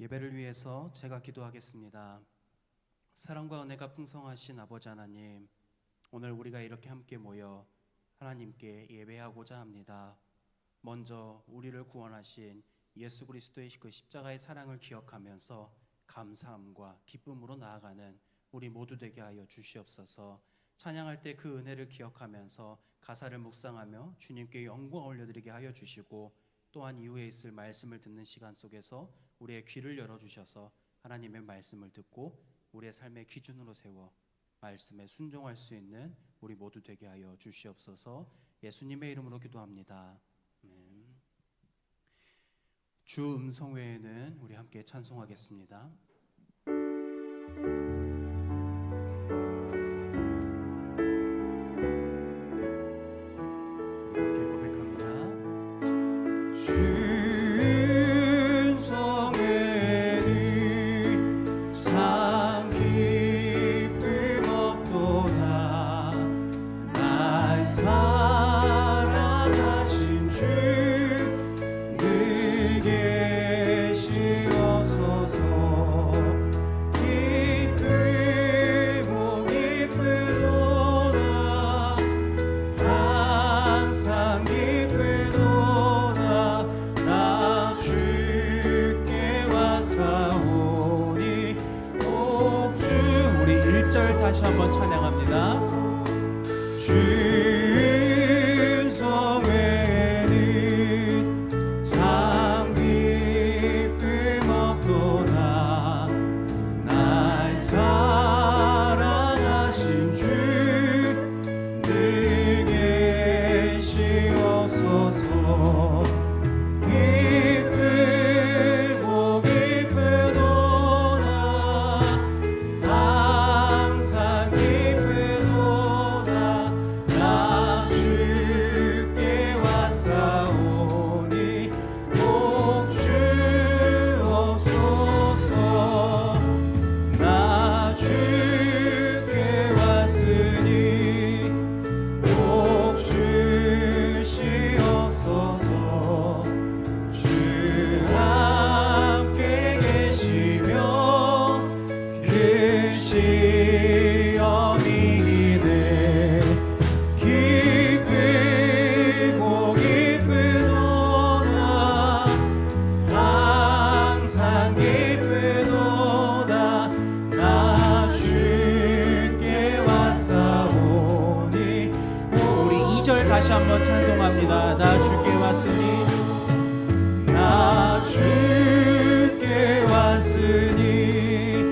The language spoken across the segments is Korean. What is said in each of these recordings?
예배를 위해서 제가 기도하겠습니다. 사랑과 은혜가 풍성하신 아버지 하나님, 오늘 우리가 이렇게 함께 모여 하나님께 예배하고자 합니다. 먼저 우리를 구원하신 예수 그리스도의 그 십자가의 사랑을 기억하면서 감사함과 기쁨으로 나아가는 우리 모두 되게 하여 주시옵소서. 찬양할 때 그 은혜를 기억하면서 가사를 묵상하며 주님께 영광 올려드리게 하여 주시고, 또한 이후에 있을 말씀을 듣는 시간 속에서 우리의 귀를 열어주셔서 하나님의 말씀을 듣고 우리의 삶의 기준으로 세워 말씀에 순종할 수 있는 우리 모두 되게 하여 주시옵소서. 예수님의 이름으로 기도합니다. 아멘. 주 음성 외에는 우리 함께 찬송하겠습니다. 다시 한번 찬양합니다. 주음성 외에는 참 기쁨 없도다. 날 사랑하신 주 늘 계시옵소서. 기쁘고 기쁘도다. 항상 기쁘도다. 나 주께 왔사오니 꼭 주옵소서. 나 주께 왔으니 꼭 주시옵소서. 주 함께 계시면 그 시험이네. 기쁘고 기쁘도다. 항상 기쁘도다. 나 주께 왔사오니. 우리 2절 다시 한번 찬송합니다. 나 주께 왔으니, 나 주께 왔으니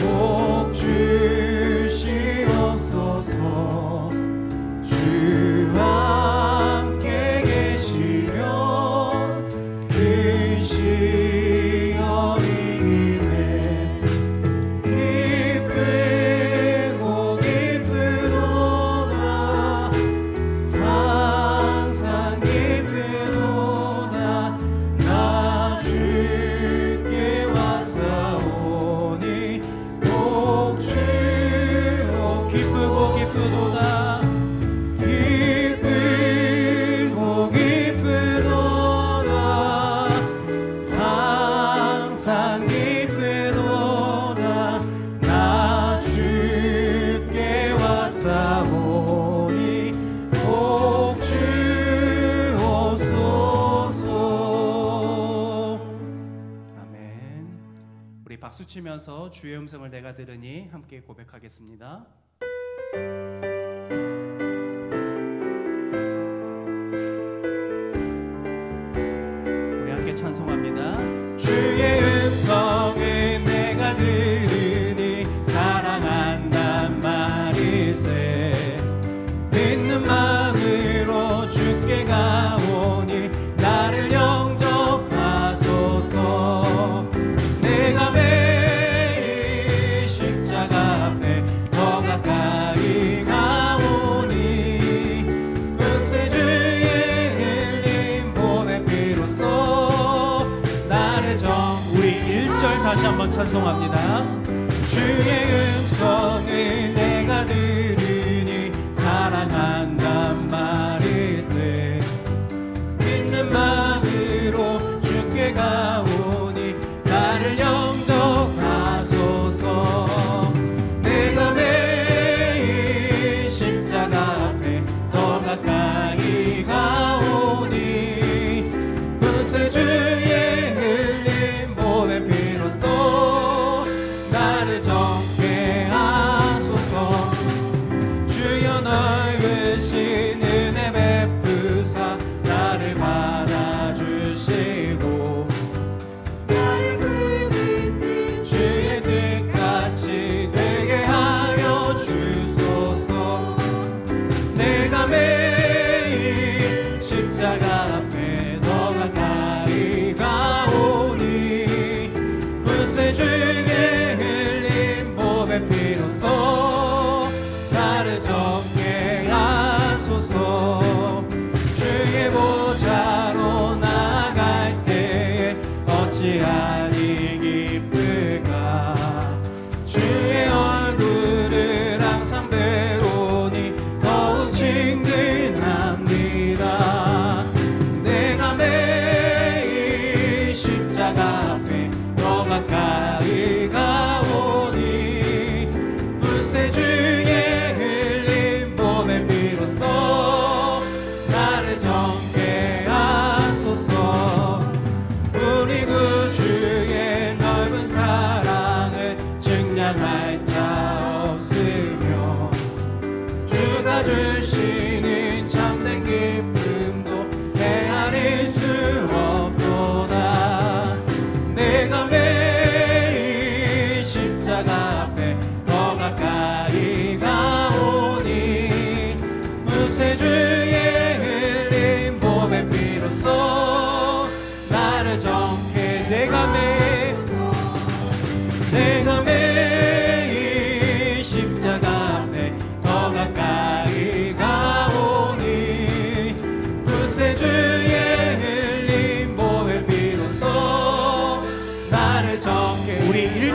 꼭 주시옵소서. 주 함께 계시면 그 시험이네. 기쁘고 기쁘도다. 항상 기쁘도다. 나 주께 왔사오니 꼭 주오. 기쁘고 기쁘도다. 기쁘고 기쁘도다. 항상 기쁘도다. 나 주께 왔사오니 꼭 주옵소서. 아멘. 우리 박수 치면서 주의 음성을 내가 들으니 함께 고백하겠습니다. 우리 함께 찬송합니다. 주의 음성을 내가 들으니 사랑한단 말일세. 믿는 마음으로 주께 가오니 나를 영접하소서. 내가 매일 십자가 앞에 더 가까이 가오니 그새 주의 흘린 보배 피로써 나를 우리 1절 다시 한번 찬송합니다. 주의 음성을 내가 들으니 사랑한단 말일세. 믿는 마음으로 주께 가오니 나를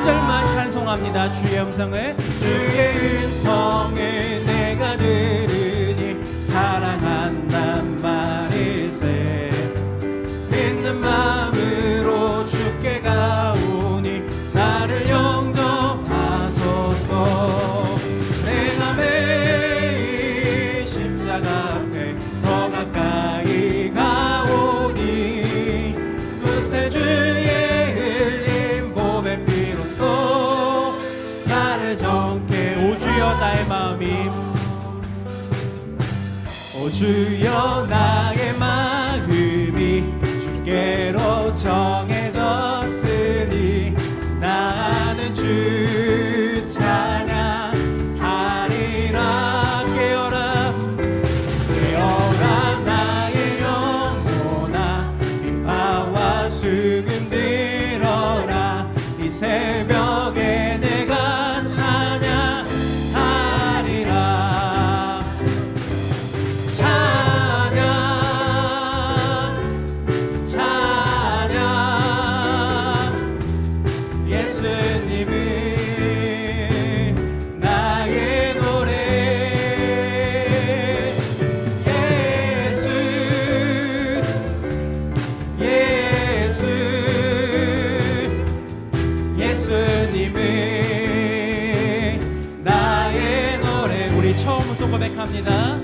1절만 찬송합니다. 주의 음성을 내가 들으니 사랑한단 말일세. 믿는 마음으로 주께 가오니 나를 영접하소서. 내가 매일 십자가 앞에 더 가까이 가오니 구세주의 흘린 보배 피로써 나를 정케. 오 주여 나의 마음이, 오 주여 나의 마음이 주께로 정해졌으니 나는 주 찬양하리라. 깨어라 깨어라 나의 영혼아, 비파와 수금 들어라. 이 새벽에 내가 찬양하리라. 찬양 예수님이 나의 노래. 예수님이 나의 노래. 우리 처음부터 고백합니다.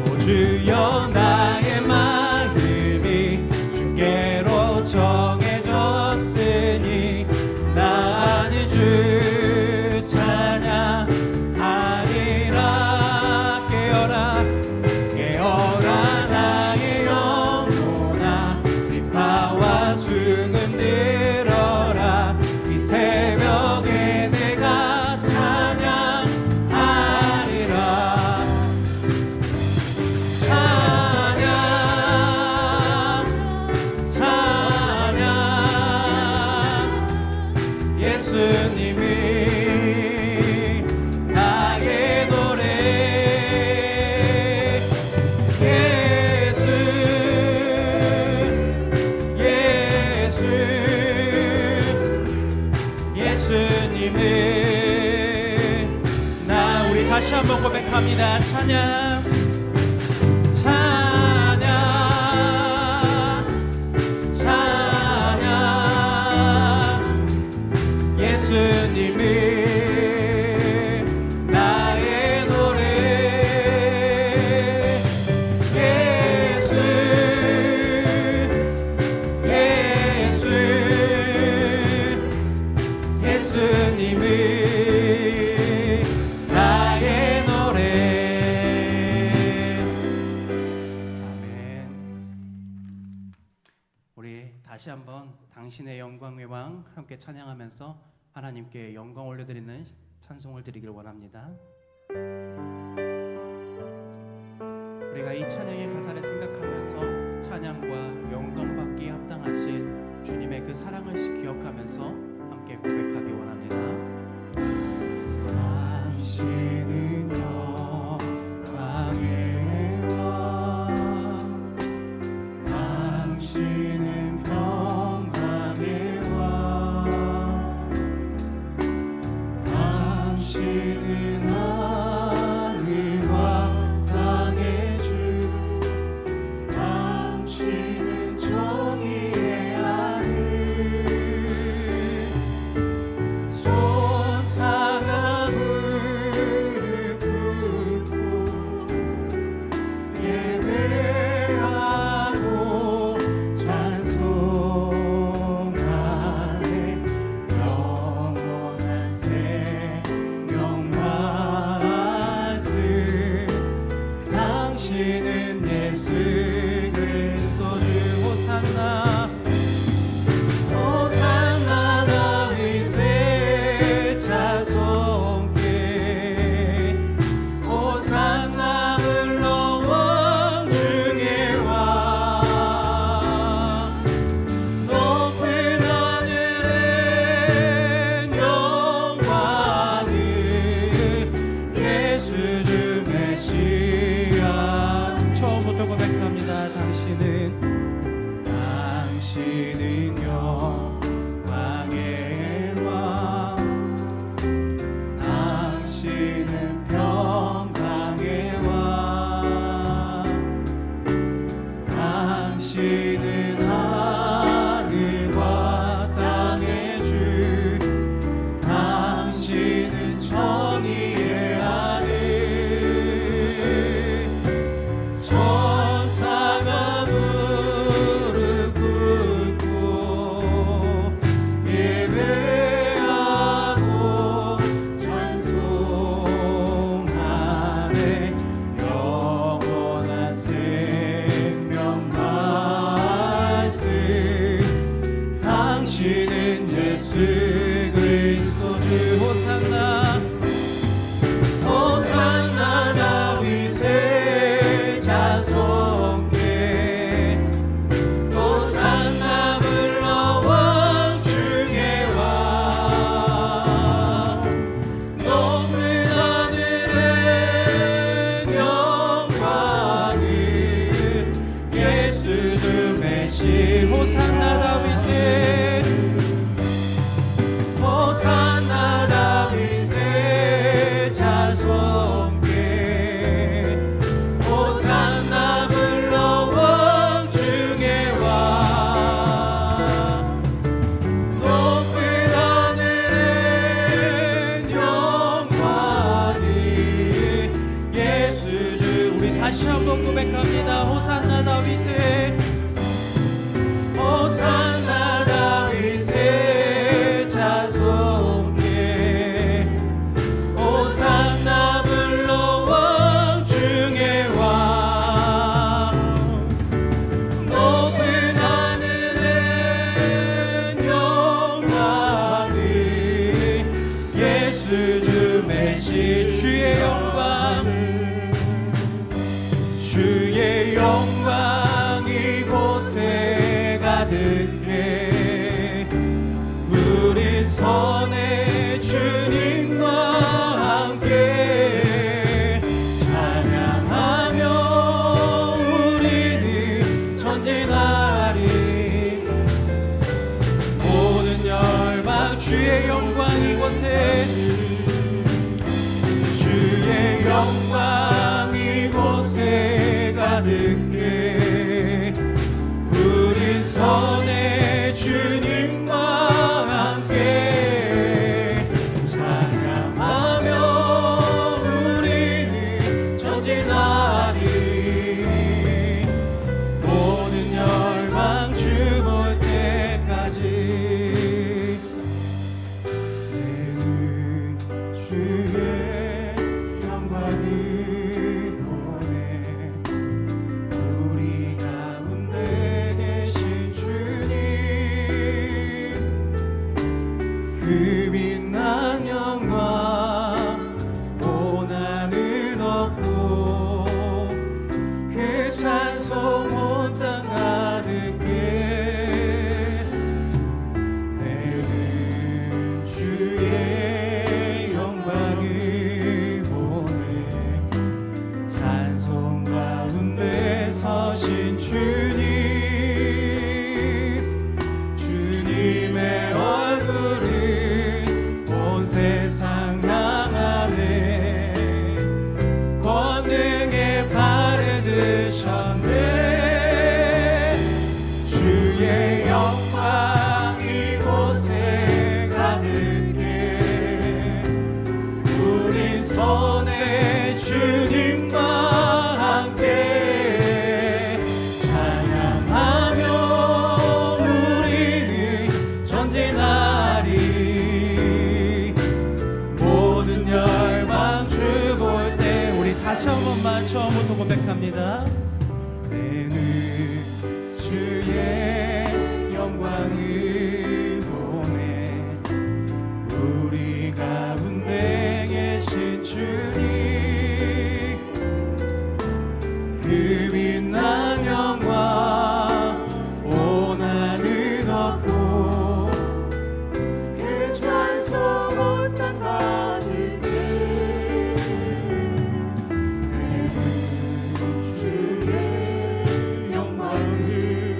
오 주여 나의 마음이 주께로 정해졌으니 나는 주 찬양하리라. 깨어라 깨어라 나의 영혼아, 비파와 수금 들어라. 이 새벽에 내가 찬양하리라. 찬양 예수님이 나의 노래. 예수님이 나. 우리 다시 한번 고백합니다. 찬양 찬양 찬양 예수님이 나의 노래. 예수님이 나의 노래. 아멘. 우리 다시 한번 당신의 영광의 왕 함께 찬양하면서 하나님께 영광 올려드리는 찬송을 드리길 원합니다. 우리가 이 찬양의 가사를 생각하면서 찬양과 영광 받기에 합당하신 주님의 그 사랑을 기억하면서 함께 고백하기 원합니다. 당신은 영광의 왕, 당신은 평강의 왕, 당신은 하늘과 땅의 주, 당신은 정의의 아들. 처음부터 고백합니다. 당신은 메시 호산나 다윗의 호산나 다윗의 자손께 호산나 불러 중에 와 높은 하늘은 영광이 예수 주 우리 다시 한번 고백합니다. 호산나 다윗의 호산나 다윗의 자손께 호산나 불러 왕 중에 와 높은 하늘은 영광이 예수 주 메시 주의 영광 주의 영광 이곳에 가득해 우리 선의 주님과 함께 찬양하며 우리는 전진하리 모든 열방 주의 영광 이곳에 주의 영광 이곳에 가득해 우리 선의 주님과 함께 찬양하며 우리는 전진하리 모든 열방 주 볼 때까지 내는 주의 영광을 보내 우리 가운데 계신 주님 그 빛난 영광 고난은 없고 그 찬송 온 땅 가득해 내는 주의 영광을 보내 찬송 가운데 서신 주님 주님의 얼굴은 온 세상 향하네 권능의 발에 드셨네 주의 영광 이곳에 가득해 우린 선의 주님과 함께 찬양하며 우리는 전진하리 모든 열방 주 볼 때 우리 다시 한 번만 처음부터 고백합니다. 내는 주의 영광을 보내 우리 가운데 계신 주님 그 빛난 영광 오나는 없고 그 찬송 온 땅 가득해 내는 주의 영광을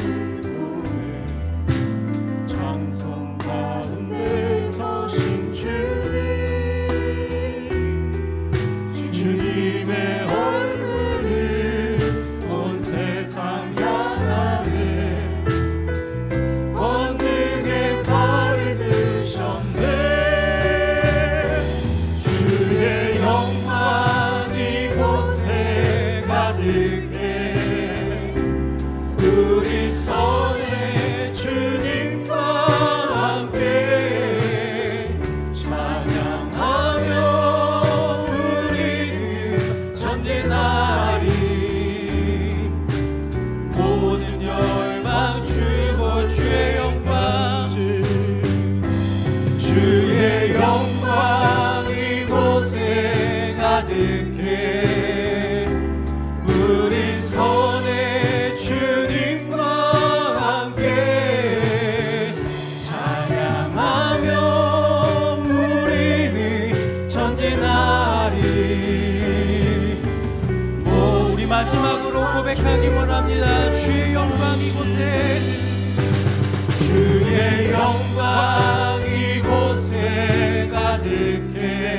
영광 이곳에 가득해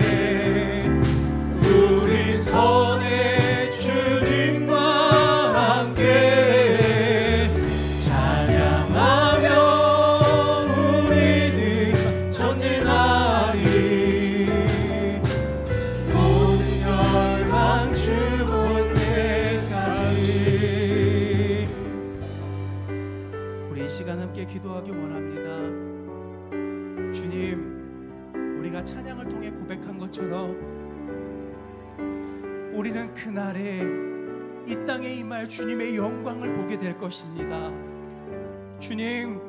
우리 손에 주님과 함께 찬양하며 우리는 전진하리 모든 열망 주 본 때까지. 우리 이 시간 함께 기도하기 원합니다. 주님, 우리가 찬양을 통해 고백한 것처럼 우리는 그날에 이 땅에 임할 주님의 영광을 보게 될 것입니다. 주님,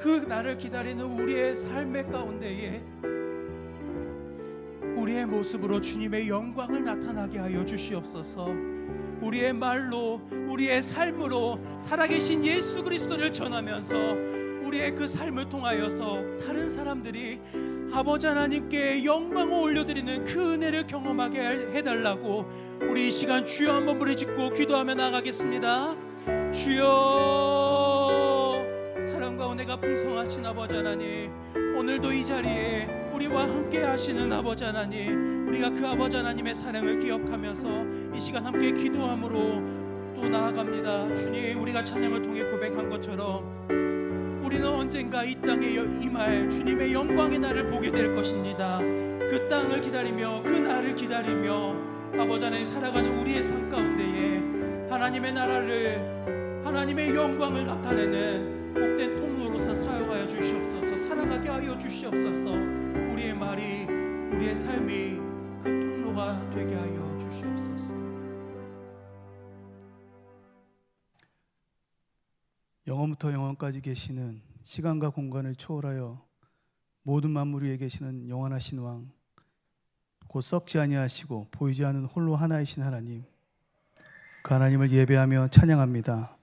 그 날을 기다리는 우리의 삶의 가운데에 우리의 모습으로 주님의 영광을 나타나게 하여 주시옵소서. 우리의 말로, 우리의 삶으로 살아계신 예수 그리스도를 전하면서 우리의 그 삶을 통하여서 다른 사람들이 아버지 하나님께 영광을 올려드리는 그 은혜를 경험하게 해달라고 우리 이 시간 주여 한번 부르짖고 기도하며 나가겠습니다. 주여, 사랑과 은혜가 풍성하신 아버지 하나님, 오늘도 이 자리에 우리와 함께 하시는 아버지 하나님, 우리가 그 아버지 하나님의 사랑을 기억하면서 이 시간 함께 기도함으로 또 나아갑니다. 주님, 우리가 찬양을 통해 고백한 것처럼 우리는 언젠가 이 땅에 임할 주님의 영광의 날을 보게 될 것입니다. 그 땅을 기다리며 그 날을 기다리며 아버지 하나님 살아가는 우리의 삶 가운데에 하나님의 나라를, 하나님의 영광을 나타내는 복된 통로로서 사용하여 주시옵소서. 살아가게 하여 주시옵소서. 우리의 말이, 우리의 삶이 그 통로가 되게 하여 주시옵소서. 영원부터 영원까지 계시는 시간과 공간을 초월하여 모든 만물 위에 계시는 영원하신 왕, 곧 썩지 아니하시고 보이지 않는 홀로 하나이신 하나님, 그 하나님을 예배하며 찬양합니다.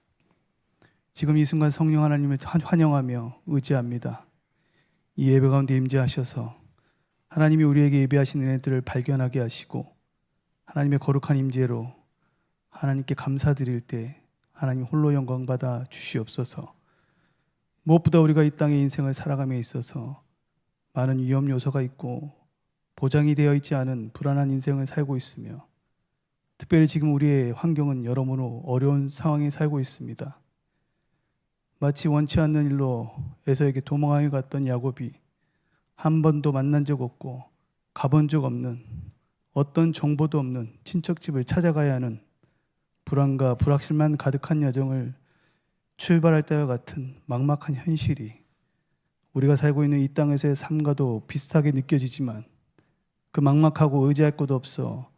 지금 이 순간 성령 하나님을 환영하며 의지합니다. 이 예배 가운데 임재하셔서 하나님이 우리에게 예배하신 은혜들을 발견하게 하시고 하나님의 거룩한 임재로 하나님께 감사드릴 때 하나님 홀로 영광 받아 주시옵소서. 무엇보다 우리가 이 땅의 인생을 살아감에 있어서 많은 위험 요소가 있고 보장이 되어 있지 않은 불안한 인생을 살고 있으며, 특별히 지금 우리의 환경은 여러모로 어려운 상황에 살고 있습니다. 마치 원치 않는 일로 에서에게 도망하여 갔던 야곱이 한 번도 만난 적 없고 가본 적 없는, 어떤 정보도 없는 친척집을 찾아가야 하는 불안과 불확실만 가득한 여정을 출발할 때와 같은 막막한 현실이 우리가 살고 있는 이 땅에서의 삶과도 비슷하게 느껴지지만, 그 막막하고 의지할 곳 없어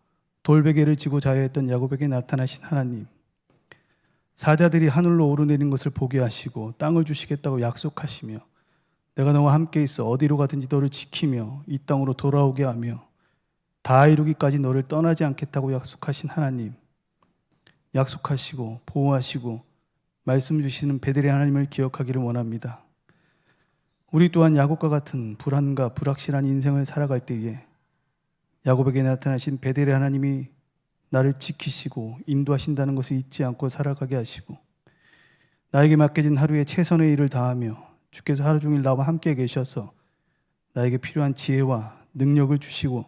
돌베개를 지고 자야 했던 야곱에게 나타나신 하나님, 사자들이 하늘로 오르내린 것을 보게 하시고 땅을 주시겠다고 약속하시며 내가 너와 함께 있어 어디로 가든지 너를 지키며 이 땅으로 돌아오게 하며 다 이루기까지 너를 떠나지 않겠다고 약속하신 하나님, 약속하시고 보호하시고 말씀 주시는 베델의 하나님을 기억하기를 원합니다. 우리 또한 야곱과 같은 불안과 불확실한 인생을 살아갈 때에 야곱에게 나타나신 베델의 하나님이 나를 지키시고 인도하신다는 것을 잊지 않고 살아가게 하시고, 나에게 맡겨진 하루에 최선의 일을 다하며 주께서 하루 종일 나와 함께 계셔서 나에게 필요한 지혜와 능력을 주시고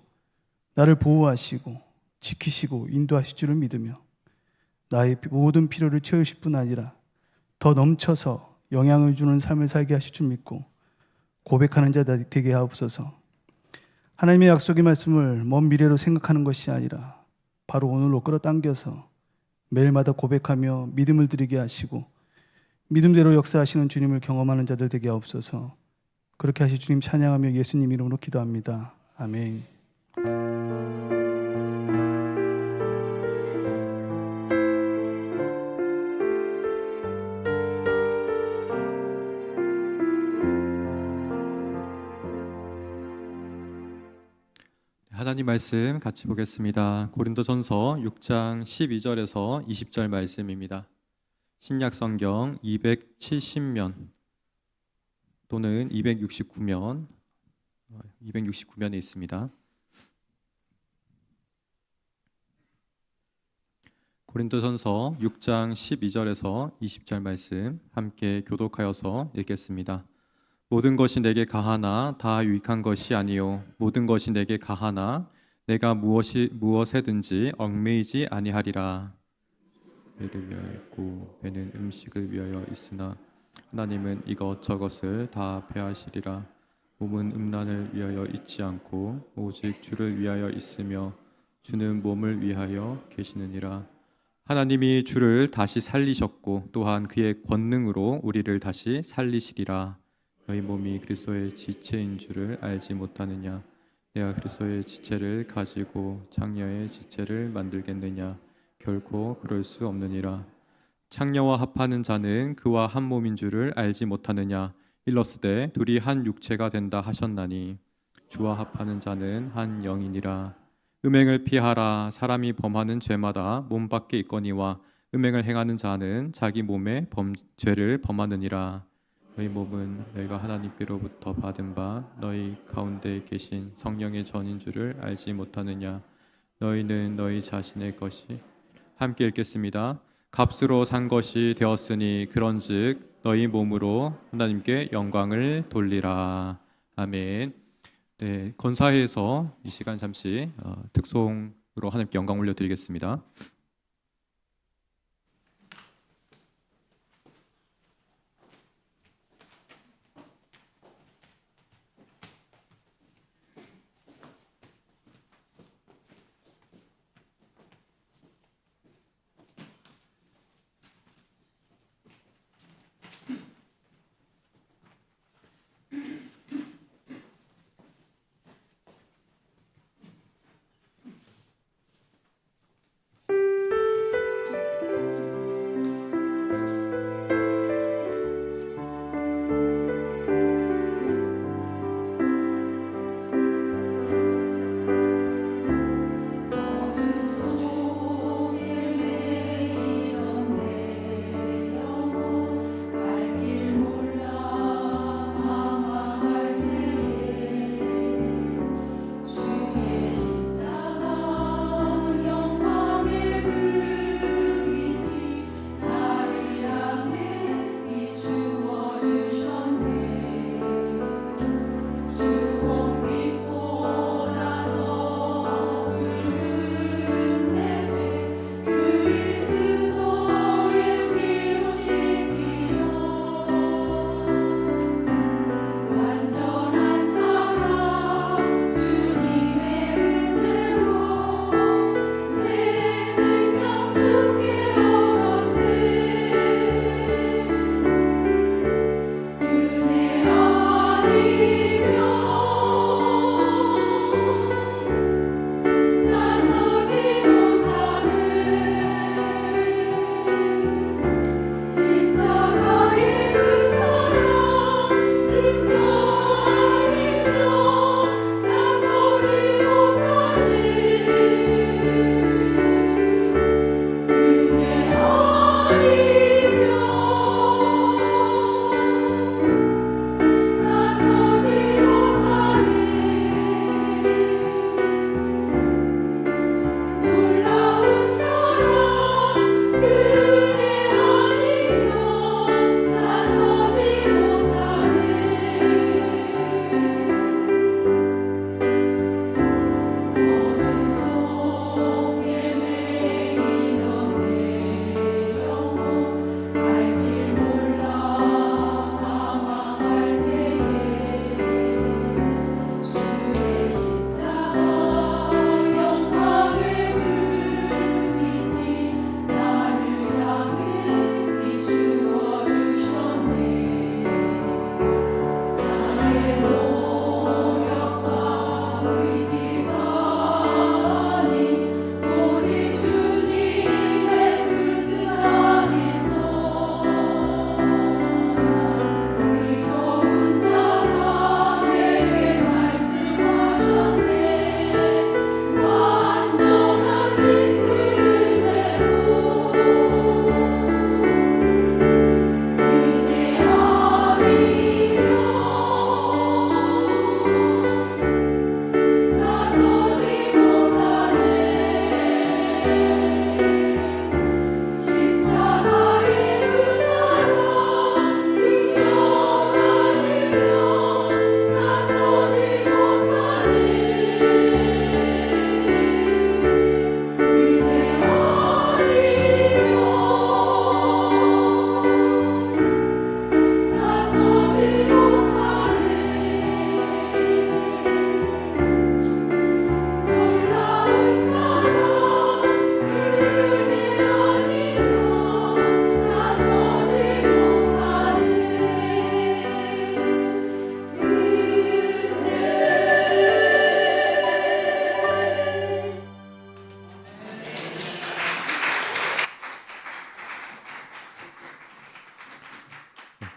나를 보호하시고 지키시고 인도하실 줄을 믿으며 나의 모든 필요를 채우실 뿐 아니라 더 넘쳐서 영향을 주는 삶을 살게 하실 줄 믿고 고백하는 자 되게 하옵소서. 하나님의 약속의 말씀을 먼 미래로 생각하는 것이 아니라 바로 오늘로 끌어당겨서 매일마다 고백하며 믿음을 드리게 하시고 믿음대로 역사하시는 주님을 경험하는 자들 되게 하옵소서. 그렇게 하실 주님 찬양하며 예수님 이름으로 기도합니다. 아멘. 하나님 말씀 같이 보겠습니다. 고린도전서 6장 12절에서 20절 말씀입니다. 신약 성경 270면 또는 269면에 있습니다. 고린도전서 6장 12절에서 20절 말씀 함께 교독하여서 읽겠습니다. 모든 것이 내게 가하나 다 유익한 것이 아니요 모든 것이 내게 가하나 내가 무엇에든지 얽매이지 아니하리라. 배를 위하여 있고 배는 음식을 위하여 있으나 하나님은 이것저것을 다 배하시리라. 몸은 음란을 위하여 있지 않고 오직 주를 위하여 있으며 주는 몸을 위하여 계시느니라. 하나님이 주를 다시 살리셨고 또한 그의 권능으로 우리를 다시 살리시리라. 너희 몸이 그리스도의 지체인 줄을 알지 못하느냐? 내가 그리스도의 지체를 가지고 장녀의 지체를 만들겠느냐? 결코 그럴 수 없느니라. 창녀와 합하는 자는 그와 한 몸인 줄을 알지 못하느냐? 일러스되 둘이 한 육체가 된다 하셨나니 주와 합하는 자는 한 영이니라. 음행을 피하라. 사람이 범하는 죄마다 몸 밖에 있거니와 음행을 행하는 자는 자기 몸에 죄를 범하느니라. 너희 몸은 너희가 하나님께로부터 받은 바 너희 가운데 계신 성령의 전인 줄을 알지 못하느냐? 너희는 너희 자신의 것이 함께 읽겠습니다. 값으로 산 것이 되었으니 그런즉 너희 몸으로 하나님께 영광을 돌리라. 아멘. 네, 건사회에서 이 시간 잠시 특송으로 하나님께 영광 올려드리겠습니다.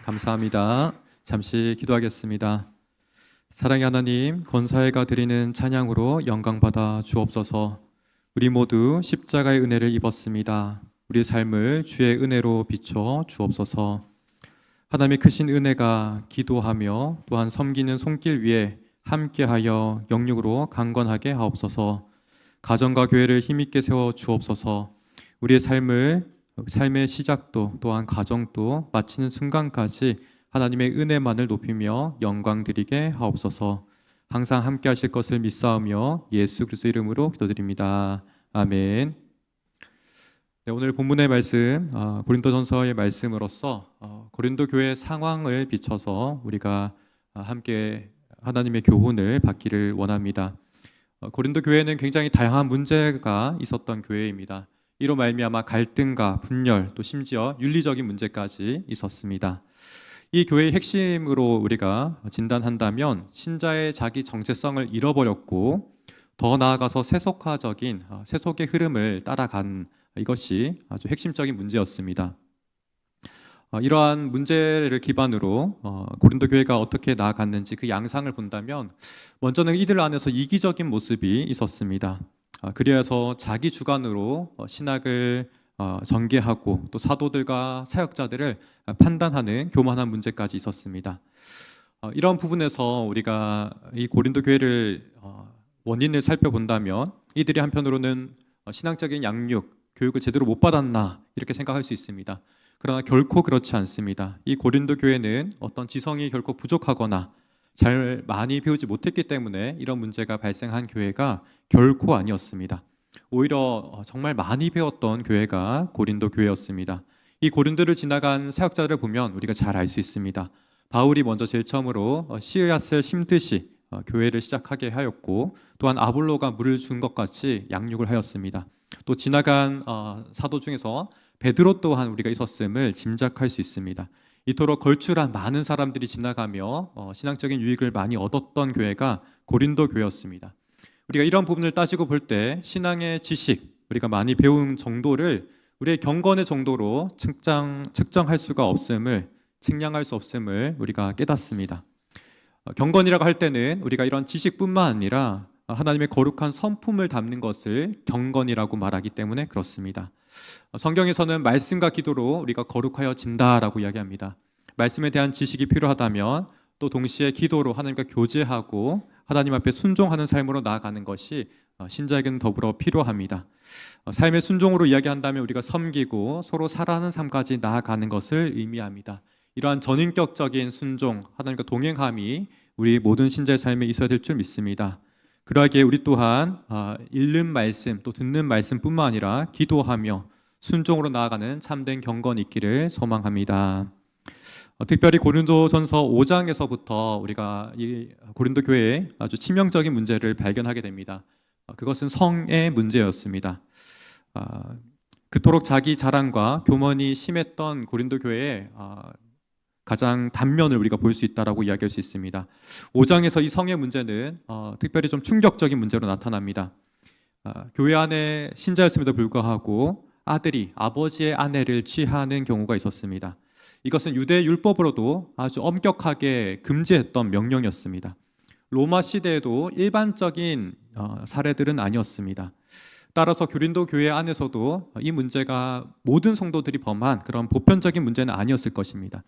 감사합니다. 잠시 기도하겠습니다. 사랑의 하나님, 권사회가 드리는 찬양으로 영광받아 주옵소서. 우리 모두 십자가의 은혜를 입었습니다. 우리의 삶을 주의 은혜로 비춰 주옵소서. 하나님의 크신 은혜가 기도하며 또한 섬기는 손길 위에 함께하여 영육으로 강건하게 하옵소서. 가정과 교회를 힘있게 세워 주옵소서. 우리의 삶의 시작도 또한 가정도 마치는 순간까지 하나님의 은혜만을 높이며 영광 드리게 하옵소서. 항상 함께 하실 것을 믿사오며 예수 그리스도 이름으로 기도드립니다. 아멘. 네, 오늘 본문의 말씀 고린도전서의 말씀으로서 고린도 교회 상황을 비춰서 우리가 함께 하나님의 교훈을 받기를 원합니다. 고린도 교회는 굉장히 다양한 문제가 있었던 교회입니다. 이로 말미암아 갈등과 분열, 또 심지어 윤리적인 문제까지 있었습니다. 이 교회의 핵심으로 우리가 진단한다면 신자의 자기 정체성을 잃어버렸고 더 나아가서 세속화적인 세속의 흐름을 따라간 이것이 아주 핵심적인 문제였습니다. 이러한 문제를 기반으로 고린도 교회가 어떻게 나아갔는지 그 양상을 본다면 먼저는 이들 안에서 이기적인 모습이 있었습니다. 그리하여서 자기 주관으로 신학을 전개하고 또 사도들과 사역자들을 판단하는 교만한 문제까지 있었습니다. 이런 부분에서 우리가 이 고린도 교회를 원인을 살펴본다면 이들이 한편으로는 신앙적인 양육, 교육을 제대로 못 받았나 이렇게 생각할 수 있습니다. 그러나 결코 그렇지 않습니다. 이 고린도 교회는 어떤 지성이 결코 부족하거나 잘 많이 배우지 못했기 때문에 이런 문제가 발생한 교회가 결코 아니었습니다. 오히려 정말 많이 배웠던 교회가 고린도 교회였습니다. 이 고린도를 지나간 사역자들을 보면 우리가 잘 알 수 있습니다. 바울이 먼저 제일 처음으로 씨앗을 심듯이 교회를 시작하게 하였고 또한 아볼로가 물을 준 것 같이 양육을 하였습니다. 또 지나간 사도 중에서 베드로 또한 우리가 있었음을 짐작할 수 있습니다. 이토록 걸출한 많은 사람들이 지나가며 신앙적인 유익을 많이 얻었던 교회가 고린도 교회였습니다. 우리가 이런 부분을 따지고 볼 때 신앙의 지식, 우리가 많이 배운 정도를 우리의 경건의 정도로 측정할 수가 없음을, 측량할 수 없음을 우리가 깨닫습니다. 경건이라고 할 때는 우리가 이런 지식뿐만 아니라 하나님의 거룩한 성품을 담는 것을 경건이라고 말하기 때문에 그렇습니다. 성경에서는 말씀과 기도로 우리가 거룩하여진다라고 이야기합니다. 말씀에 대한 지식이 필요하다면 또 동시에 기도로 하나님과 교제하고 하나님 앞에 순종하는 삶으로 나아가는 것이 신자에게는 더불어 필요합니다. 삶의 순종으로 이야기한다면 우리가 섬기고 서로 사랑하는 삶까지 나아가는 것을 의미합니다. 이러한 전인격적인 순종, 하나님과 동행함이 우리 모든 신자의 삶에 있어야 될 줄 믿습니다. 그러하기에 우리 또한 읽는 말씀 또 듣는 말씀뿐만 아니라 기도하며 순종으로 나아가는 참된 경건이 있기를 소망합니다. 특별히 고린도전서 5장에서부터 우리가 이 고린도 교회의 아주 치명적인 문제를 발견하게 됩니다. 그것은 성의 문제였습니다. 그토록 자기 자랑과 교만이 심했던 고린도 교회의 가장 단면을 우리가 볼 수 있다라고 이야기할 수 있습니다. 5장에서 이 성의 문제는 특별히 좀 충격적인 문제로 나타납니다. 교회 안에 신자였음에도 불구하고 아들이 아버지의 아내를 취하는 경우가 있었습니다. 이것은 유대 율법으로도 아주 엄격하게 금지했던 명령이었습니다. 로마 시대에도 일반적인 사례들은 아니었습니다. 따라서 고린도 교회 안에서도 이 문제가 모든 성도들이 범한 그런 보편적인 문제는 아니었을 것입니다.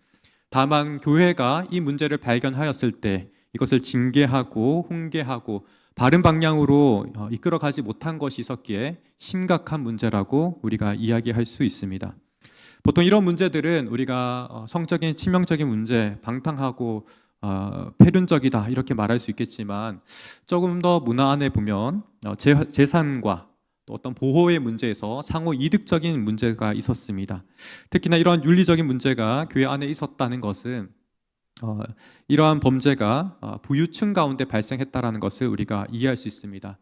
다만 교회가 이 문제를 발견하였을 때 이것을 징계하고 훈계하고 바른 방향으로 이끌어가지 못한 것이 있었기에 심각한 문제라고 우리가 이야기할 수 있습니다. 보통 이런 문제들은 우리가 성적인 치명적인 문제, 방탕하고 폐륜적이다 이렇게 말할 수 있겠지만 조금 더 문화 안에 보면 재산과 또 어떤 보호의 문제에서 상호 이득적인 문제가 있었습니다. 특히나 이러한 윤리적인 문제가 교회 안에 있었다는 것은 이러한 범죄가 부유층 가운데 발생했다라는 것을 우리가 이해할 수 있습니다.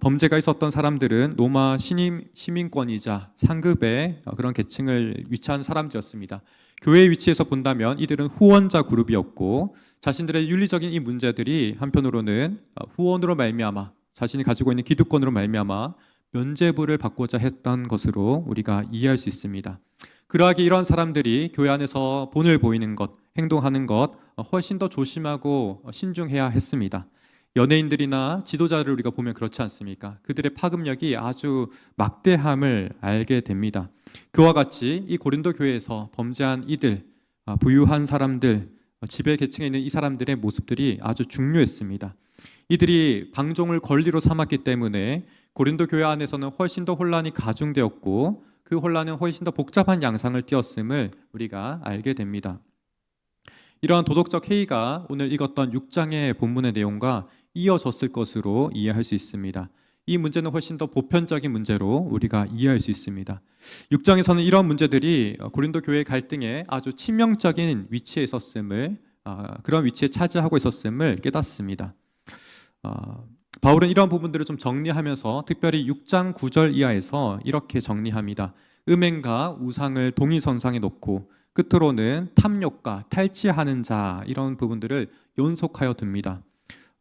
범죄가 있었던 사람들은 로마 시민권이자 상급의 그런 계층을 위치한 사람들이었습니다. 교회의 위치에서 본다면 이들은 후원자 그룹이었고 자신들의 윤리적인 이 문제들이 한편으로는 후원으로 말미암아 자신이 가지고 있는 기득권으로 말미암아 면죄부를 받고자 했던 것으로 우리가 이해할 수 있습니다. 그러하기 이런 사람들이 교회 안에서 본을 보이는 것, 행동하는 것 훨씬 더 조심하고 신중해야 했습니다. 연예인들이나 지도자를 우리가 보면 그렇지 않습니까? 그들의 파급력이 아주 막대함을 알게 됩니다. 그와 같이 이 고린도 교회에서 범죄한 이들, 부유한 사람들, 지배 계층에 있는 이 사람들의 모습들이 아주 중요했습니다. 이들이 방종을 권리로 삼았기 때문에 고린도 교회 안에서는 훨씬 더 혼란이 가중되었고 그 혼란은 훨씬 더 복잡한 양상을 띠었음을 우리가 알게 됩니다. 이러한 도덕적 해이가 오늘 읽었던 6장의 본문의 내용과 이어졌을 것으로 이해할 수 있습니다. 이 문제는 훨씬 더 보편적인 문제로 우리가 이해할 수 있습니다. 6장에서는 이런 문제들이 고린도 교회의 갈등에 아주 치명적인 위치에 있었음을, 그런 위치에 차지하고 있었음을 깨닫습니다. 바울은 이런 부분들을 좀 정리하면서 특별히 6장 9절 이하에서 이렇게 정리합니다. 음행과 우상을 동일선상에 놓고 끝으로는 탐욕과 탈취하는 자, 이런 부분들을 연속하여 둡니다.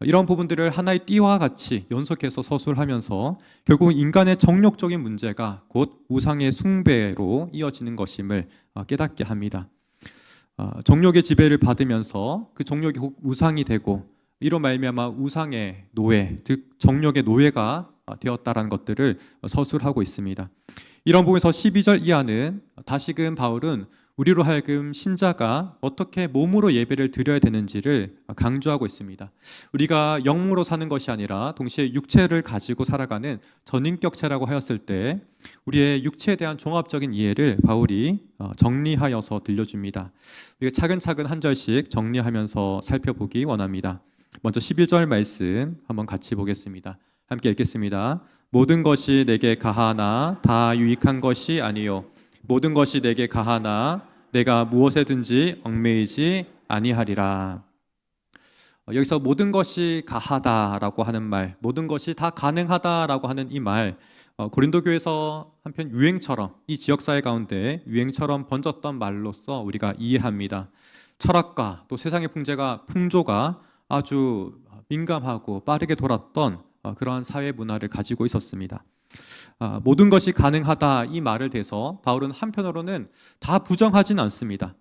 이런 부분들을 하나의 띠와 같이 연속해서 서술하면서 결국 인간의 정욕적인 문제가 곧 우상의 숭배로 이어지는 것임을 깨닫게 합니다. 정욕의 지배를 받으면서 그 정욕이 곧 우상이 되고 이로 말미암아 우상의 노예, 즉 정욕의 노예가 되었다라는 것들을 서술하고 있습니다. 이런 부분에서 12절 이하는 다시금 바울은 우리로 하여금 신자가 어떻게 몸으로 예배를 드려야 되는지를 강조하고 있습니다. 우리가 영으로 사는 것이 아니라 동시에 육체를 가지고 살아가는 전인격체라고 하였을 때 우리의 육체에 대한 종합적인 이해를 바울이 정리하여서 들려줍니다. 우리가 차근차근 한 절씩 정리하면서 살펴보기 원합니다. 먼저 11절 말씀 한번 같이 보겠습니다. 함께 읽겠습니다. 모든 것이 내게 가하나 다 유익한 것이 아니요 모든 것이 내게 가하나 내가 무엇에든지 얽매이지 아니하리라. 여기서 모든 것이 가하다라고 하는 말, 모든 것이 다 가능하다라고 하는 이 말, 고린도 교회에서 한편 유행처럼 이 지역사회 가운데 유행처럼 번졌던 말로서 우리가 이해합니다. 철학과 또 세상의 풍조가 아주 민감하고 빠르게 돌았던 그러한 사회 문화를 가지고 있었습니다. 모든 것이 가능하다 이 말을 대서 바울은 한편으로는 다 부정하진 않습니다.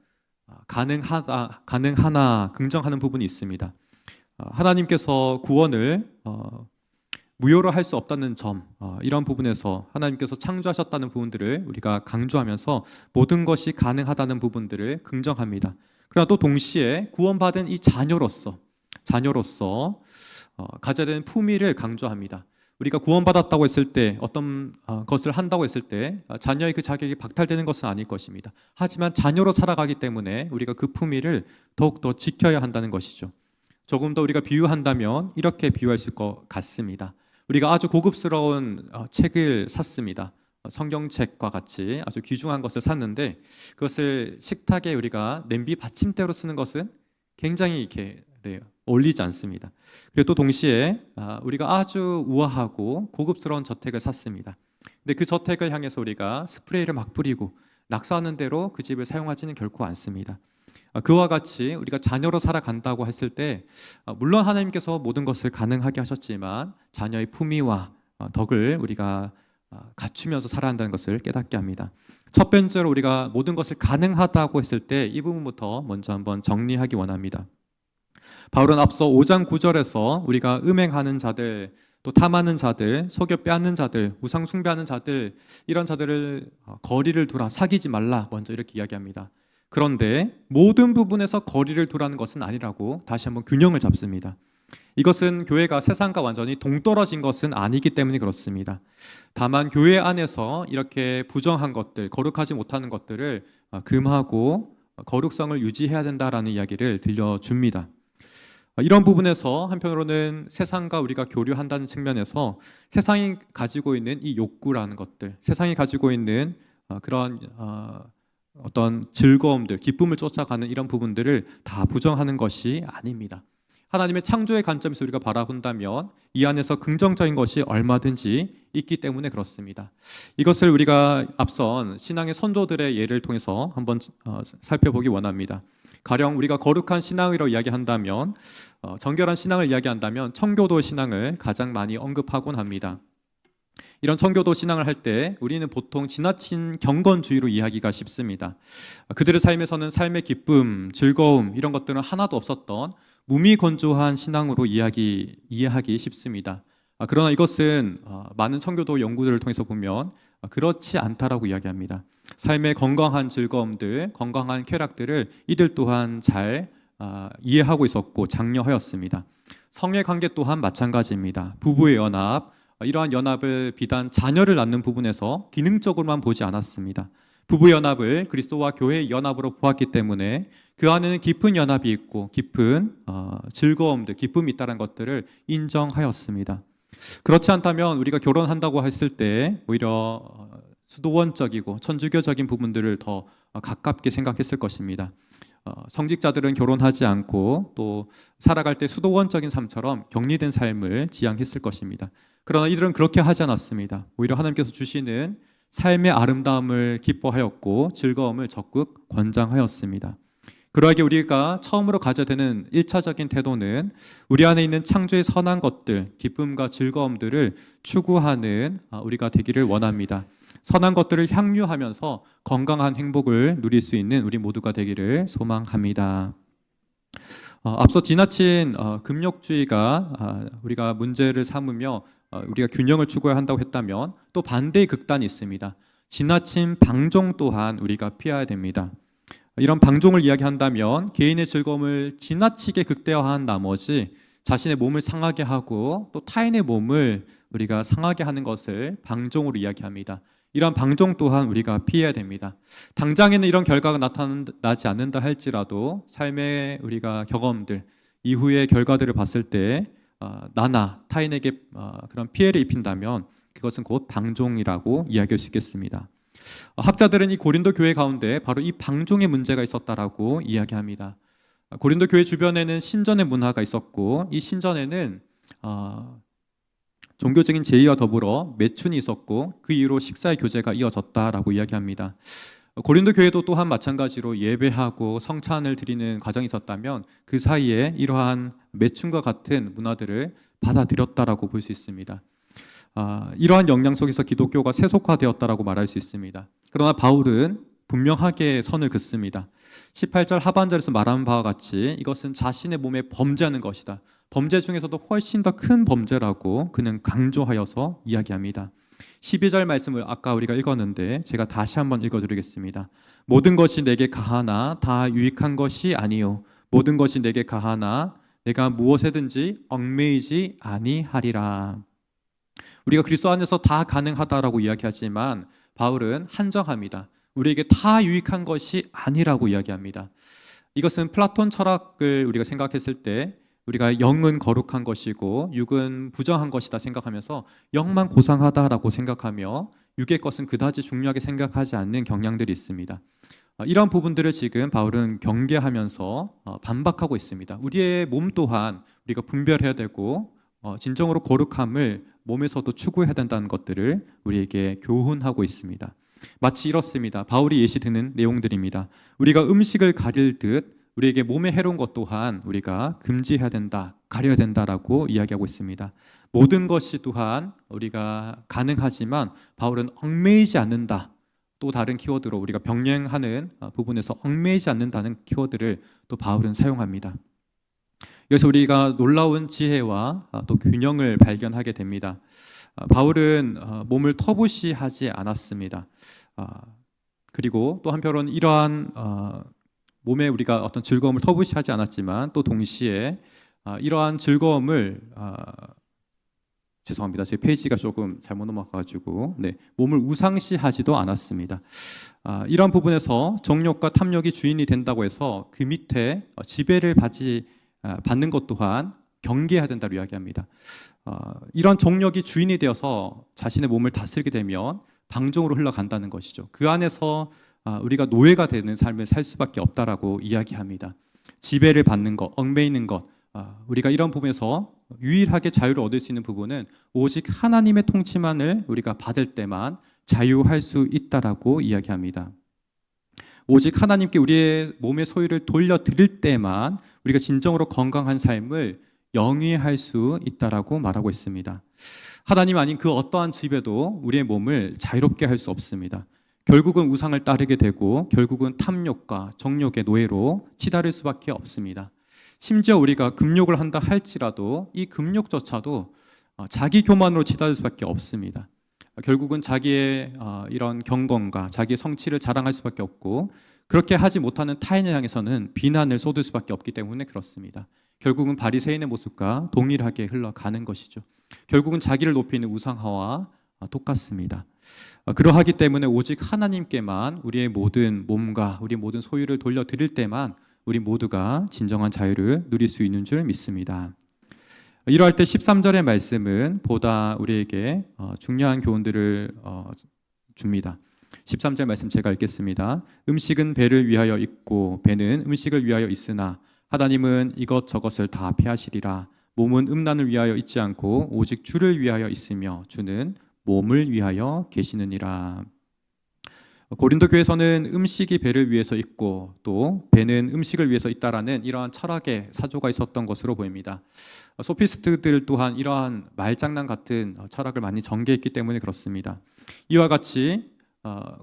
가능하나 긍정하는 부분이 있습니다. 하나님께서 구원을 무효로 할 수 없다는 점, 이런 부분에서 하나님께서 창조하셨다는 부분들을 우리가 강조하면서 모든 것이 가능하다는 부분들을 긍정합니다. 그러나 또 동시에 구원받은 이 자녀로서 가져야 되는 품위를 강조합니다. 우리가 구원받았다고 했을 때 어떤 것을 한다고 했을 때 자녀의 그 자격이 박탈되는 것은 아닐 것입니다. 하지만 자녀로 살아가기 때문에 우리가 그 품위를 더욱더 지켜야 한다는 것이죠. 조금 더 우리가 비유한다면 이렇게 비유할 수 있을 것 같습니다. 우리가 아주 고급스러운 책을 샀습니다. 성경책과 같이 아주 귀중한 것을 샀는데 그것을 식탁에 우리가 냄비 받침대로 쓰는 것은 굉장히 이렇게 어울리지 않습니다. 그리고 또 동시에 우리가 아주 우아하고 고급스러운 저택을 샀습니다. 근데 그 저택을 향해서 우리가 스프레이를 막 뿌리고 낙서하는 대로 그 집을 사용하지는 결코 않습니다. 그와 같이 우리가 자녀로 살아간다고 했을 때 물론 하나님께서 모든 것을 가능하게 하셨지만 자녀의 품위와 덕을 우리가 갖추면서 살아야 한다는 것을 깨닫게 합니다. 첫 번째로 우리가 모든 것을 가능하다고 했을 때 이 부분부터 먼저 한번 정리하기 원합니다. 바울은 앞서 5장 9절에서 우리가 음행하는 자들, 또 탐하는 자들, 속여 빼앗는 자들, 우상 숭배하는 자들, 이런 자들을 거리를 두라, 사귀지 말라 먼저 이렇게 이야기합니다. 그런데 모든 부분에서 거리를 두라는 것은 아니라고 다시 한번 균형을 잡습니다. 이것은 교회가 세상과 완전히 동떨어진 것은 아니기 때문에 그렇습니다. 다만 교회 안에서 이렇게 부정한 것들, 거룩하지 못하는 것들을 금하고 거룩성을 유지해야 된다라는 이야기를 들려줍니다. 이런 부분에서 한편으로는 세상과 우리가 교류한다는 측면에서 세상이 가지고 있는 이 욕구라는 것들, 세상이 가지고 있는 그런 어떤 즐거움들, 기쁨을 쫓아가는 이런 부분들을 다 부정하는 것이 아닙니다. 하나님의 창조의 관점에서 우리가 바라본다면 이 안에서 긍정적인 것이 얼마든지 있기 때문에 그렇습니다. 이것을 우리가 앞선 신앙의 선조들의 예를 통해서 한번 살펴보기 원합니다. 가령 우리가 거룩한 신앙이라고 이야기한다면 정결한 신앙을 이야기한다면 청교도 신앙을 가장 많이 언급하곤 합니다. 이런 청교도 신앙을 할 때 우리는 보통 지나친 경건주의로 이해하기가 쉽습니다. 그들의 삶에서는 삶의 기쁨, 즐거움 이런 것들은 하나도 없었던 무미건조한 신앙으로 이해하기 쉽습니다. 그러나 이것은 많은 청교도 연구들을 통해서 보면 그렇지 않다라고 이야기합니다. 삶의 건강한 즐거움들, 건강한 쾌락들을 이들 또한 잘 이해하고 있었고 장려하였습니다. 성의 관계 또한 마찬가지입니다. 부부의 연합, 이러한 연합을 비단 자녀를 낳는 부분에서 기능적으로만 보지 않았습니다. 부부 연합을 그리스도와 교회의 연합으로 보았기 때문에 그 안에는 깊은 연합이 있고 깊은 즐거움들, 기쁨이 있다는 것들을 인정하였습니다. 그렇지 않다면 우리가 결혼한다고 했을 때 오히려 수도원적이고 천주교적인 부분들을 더 가깝게 생각했을 것입니다. 성직자들은 결혼하지 않고 또 살아갈 때 수도원적인 삶처럼 격리된 삶을 지향했을 것입니다. 그러나 이들은 그렇게 하지 않았습니다. 오히려 하나님께서 주시는 삶의 아름다움을 기뻐하였고 즐거움을 적극 권장하였습니다. 그러하게 우리가 처음으로 가져야 되는 1차적인 태도는 우리 안에 있는 창조의 선한 것들, 기쁨과 즐거움들을 추구하는 우리가 되기를 원합니다. 선한 것들을 향유하면서 건강한 행복을 누릴 수 있는 우리 모두가 되기를 소망합니다. 앞서 지나친 금욕주의가 우리가 문제를 삼으며 우리가 균형을 추구해야 한다고 했다면 또 반대의 극단이 있습니다. 지나친 방종 또한 우리가 피해야 됩니다. 이런 방종을 이야기한다면 개인의 즐거움을 지나치게 극대화한 나머지 자신의 몸을 상하게 하고 또 타인의 몸을 우리가 상하게 하는 것을 방종으로 이야기합니다. 이런 방종 또한 우리가 피해야 됩니다. 당장에는 이런 결과가 나타나지 않는다 할지라도 삶의 우리가 경험들, 이후의 결과들을 봤을 때 나나 타인에게 그런 피해를 입힌다면 그것은 곧 방종이라고 이야기할 수 있겠습니다. 학자들은 이 고린도 교회 가운데 바로 이 방종의 문제가 있었다라고 이야기합니다. 고린도 교회 주변에는 신전의 문화가 있었고 이 신전에는 종교적인 제의와 더불어 매춘이 있었고 그 이후로 식사의 교제가 이어졌다라고 이야기합니다. 고린도 교회도 또한 마찬가지로 예배하고 성찬을 드리는 과정이 있었다면 그 사이에 이러한 매춘과 같은 문화들을 받아들였다라고 볼 수 있습니다. 이러한 영향 속에서 기독교가 세속화되었다라고 말할 수 있습니다. 그러나 바울은 분명하게 선을 긋습니다. 18절 하반절에서 말한 바와 같이 이것은 자신의 몸에 범죄하는 것이다. 범죄 중에서도 훨씬 더 큰 범죄라고 그는 강조하여서 이야기합니다. 12절 말씀을 아까 우리가 읽었는데 제가 다시 한번 읽어드리겠습니다. 모든 것이 내게 가하나 다 유익한 것이 아니요 모든 것이 내게 가하나 내가 무엇에든지 얽매이지 아니하리라. 우리가 그리스도 안에서 다 가능하다라고 이야기하지만 바울은 한정합니다. 우리에게 다 유익한 것이 아니라고 이야기합니다. 이것은 플라톤 철학을 우리가 생각했을 때 우리가 영은 거룩한 것이고 육은 부정한 것이다 생각하면서 영만 고상하다라고 생각하며 육의 것은 그다지 중요하게 생각하지 않는 경향들이 있습니다. 이런 부분들을 지금 바울은 경계하면서 반박하고 있습니다. 우리의 몸 또한 우리가 분별해야 되고 진정으로 거룩함을 몸에서도 추구해야 된다는 것들을 우리에게 교훈하고 있습니다. 마치 이렇습니다. 바울이 예시드는 내용들입니다. 우리가 음식을 가릴 듯 우리에게 몸에 해로운 것 또한 우리가 금지해야 된다, 가려야 된다라고 이야기하고 있습니다. 모든 것이 또한 우리가 가능하지만 바울은 얽매이지 않는다. 또 다른 키워드로 우리가 병행하는 부분에서 얽매이지 않는다는 키워드를 또 바울은 사용합니다. 여기서 우리가 놀라운 지혜와 또 균형을 발견하게 됩니다. 바울은 몸을 터부시하지 않았습니다. 그리고 또 한편으로는 이러한 몸에 우리가 어떤 즐거움을 터부시하지 않았지만 또 동시에 이러한 즐거움을 죄송합니다. 제 페이지가 조금 잘못 넘어가가지고 몸을 우상시하지도 않았습니다. 이러한 부분에서 정욕과 탐욕이 주인이 된다고 해서 그 밑에 지배를 받는 것 또한 경계해야 된다고 이야기합니다. 이런 정욕이 주인이 되어서 자신의 몸을 다스리게 되면 방종으로 흘러간다는 것이죠. 그 안에서 우리가 노예가 되는 삶을 살 수밖에 없다라고 이야기합니다. 지배를 받는 것, 얽매이는 것, 우리가 이런 부분에서 유일하게 자유를 얻을 수 있는 부분은 오직 하나님의 통치만을 우리가 받을 때만 자유할 수 있다라고 이야기합니다. 오직 하나님께 우리의 몸의 소유를 돌려드릴 때만 우리가 진정으로 건강한 삶을 영위할 수 있다라고 말하고 있습니다. 하나님 아닌 그 어떠한 집에도 우리의 몸을 자유롭게 할 수 없습니다. 결국은 우상을 따르게 되고 결국은 탐욕과 정욕의 노예로 치달을 수밖에 없습니다. 심지어 우리가 금욕을 한다 할지라도 이 금욕조차도 자기 교만으로 치달을 수밖에 없습니다. 결국은 자기의 이런 경건과 자기의 성취를 자랑할 수밖에 없고 그렇게 하지 못하는 타인을 향해서는 비난을 쏟을 수밖에 없기 때문에 그렇습니다. 결국은 바리새인의 모습과 동일하게 흘러가는 것이죠. 결국은 자기를 높이는 우상화와 똑같습니다. 그러하기 때문에 오직 하나님께만 우리의 모든 몸과 우리 모든 소유를 돌려드릴 때만 우리 모두가 진정한 자유를 누릴 수 있는 줄 믿습니다. 이러할 때 13절의 말씀은 보다 우리에게 중요한 교훈들을 줍니다. 13절 말씀 제가 읽겠습니다. 음식은 배를 위하여 있고 배는 음식을 위하여 있으나 하나님은 이것저것을 다 패하시리라. 몸은 음란을 위하여 있지 않고 오직 주를 위하여 있으며 주는 몸을 위하여 계시느니라. 고린도 교회에서는 음식이 배를 위해서 있고 또 배는 음식을 위해서 있다라는 이러한 철학의 사조가 있었던 것으로 보입니다. 소피스트들 또한 이러한 말장난 같은 철학을 많이 전개했기 때문에 그렇습니다. 이와 같이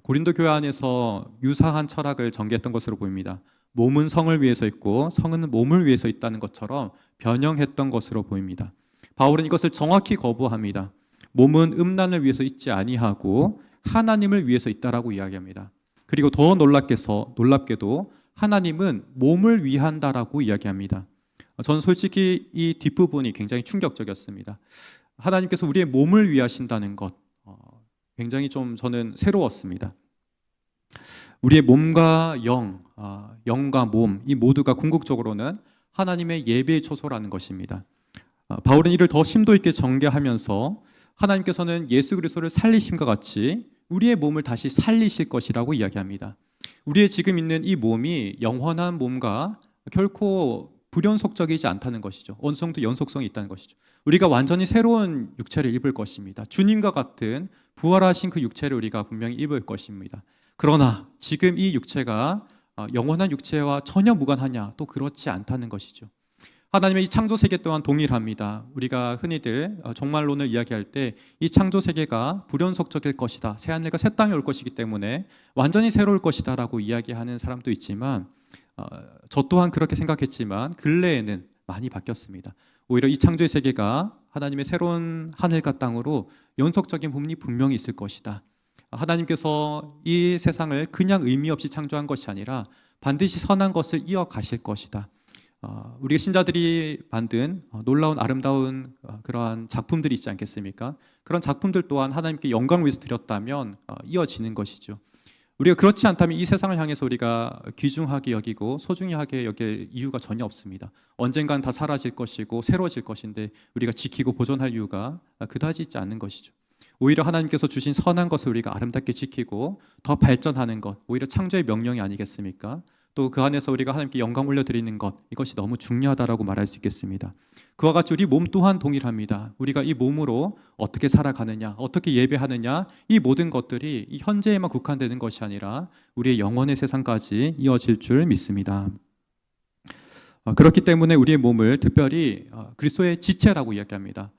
고린도 교회 안에서 유사한 철학을 전개했던 것으로 보입니다. 몸은 성을 위해서 있고 성은 몸을 위해서 있다는 것처럼 변형했던 것으로 보입니다. 바울은 이것을 정확히 거부합니다. 몸은 음란을 위해서 있지 아니하고 하나님을 위해서 있다라고 이야기합니다. 그리고 더 놀랍게도 하나님은 몸을 위한다라고 이야기합니다. 저는 솔직히 이 뒷부분이 굉장히 충격적이었습니다. 하나님께서 우리의 몸을 위하신다는 것 굉장히 좀 저는 새로웠습니다. 우리의 몸과 영과 몸 이 모두가 궁극적으로는 하나님의 예배의 초소라는 것입니다. 바울은 이를 더 심도 있게 전개하면서 하나님께서는 예수 그리스도를 살리심과 같이 우리의 몸을 다시 살리실 것이라고 이야기합니다. 우리의 지금 있는 이 몸이 영원한 몸과 결코 불연속적이지 않다는 것이죠. 어느 정도 연속성이 있다는 것이죠. 우리가 완전히 새로운 육체를 입을 것입니다. 주님과 같은 부활하신 그 육체를 우리가 분명히 입을 것입니다. 그러나 지금 이 육체가 영원한 육체와 전혀 무관하냐? 또 그렇지 않다는 것이죠. 하나님의 이 창조 세계 또한 동일합니다. 우리가 흔히들 종말론을 이야기할 때 이 창조 세계가 불연속적일 것이다. 새하늘과 새 땅이 올 것이기 때문에 완전히 새로울 것이다라고 이야기하는 사람도 있지만 저 또한 그렇게 생각했지만 근래에는 많이 바뀌었습니다. 오히려 이 창조의 세계가 하나님의 새로운 하늘과 땅으로 연속적인 부분이 분명히 있을 것이다. 하나님께서 이 세상을 그냥 의미 없이 창조한 것이 아니라 반드시 선한 것을 이어가실 것이다. 우리 신자들이 만든 놀라운 아름다운 그러한 작품들이 있지 않겠습니까? 그런 작품들 또한 하나님께 영광을 위해서 드렸다면 이어지는 것이죠. 우리가 그렇지 않다면 이 세상을 향해서 우리가 귀중하게 여기고 소중히 하게 여길 이유가 전혀 없습니다. 언젠간 다 사라질 것이고 새로워질 것인데 우리가 지키고 보존할 이유가 그다지 있지 않는 것이죠. 오히려 하나님께서 주신 선한 것을 우리가 아름답게 지키고 더 발전하는 것, 오히려 창조의 명령이 아니겠습니까? 또 그 안에서 우리가 하나님께 영광 올려드리는 것, 이것이 너무 중요하다라고 말할 수 있겠습니다. 그와 같이 우리 몸 또한 동일합니다. 우리가 이 몸으로 어떻게 살아가느냐, 어떻게 예배하느냐, 이 모든 것들이 이 현재에만 국한되는 것이 아니라 우리의 영원의 세상까지 이어질 줄 믿습니다. 그렇기 때문에 우리의 몸을 특별히 그리스도의 지체라고 이야기합니다.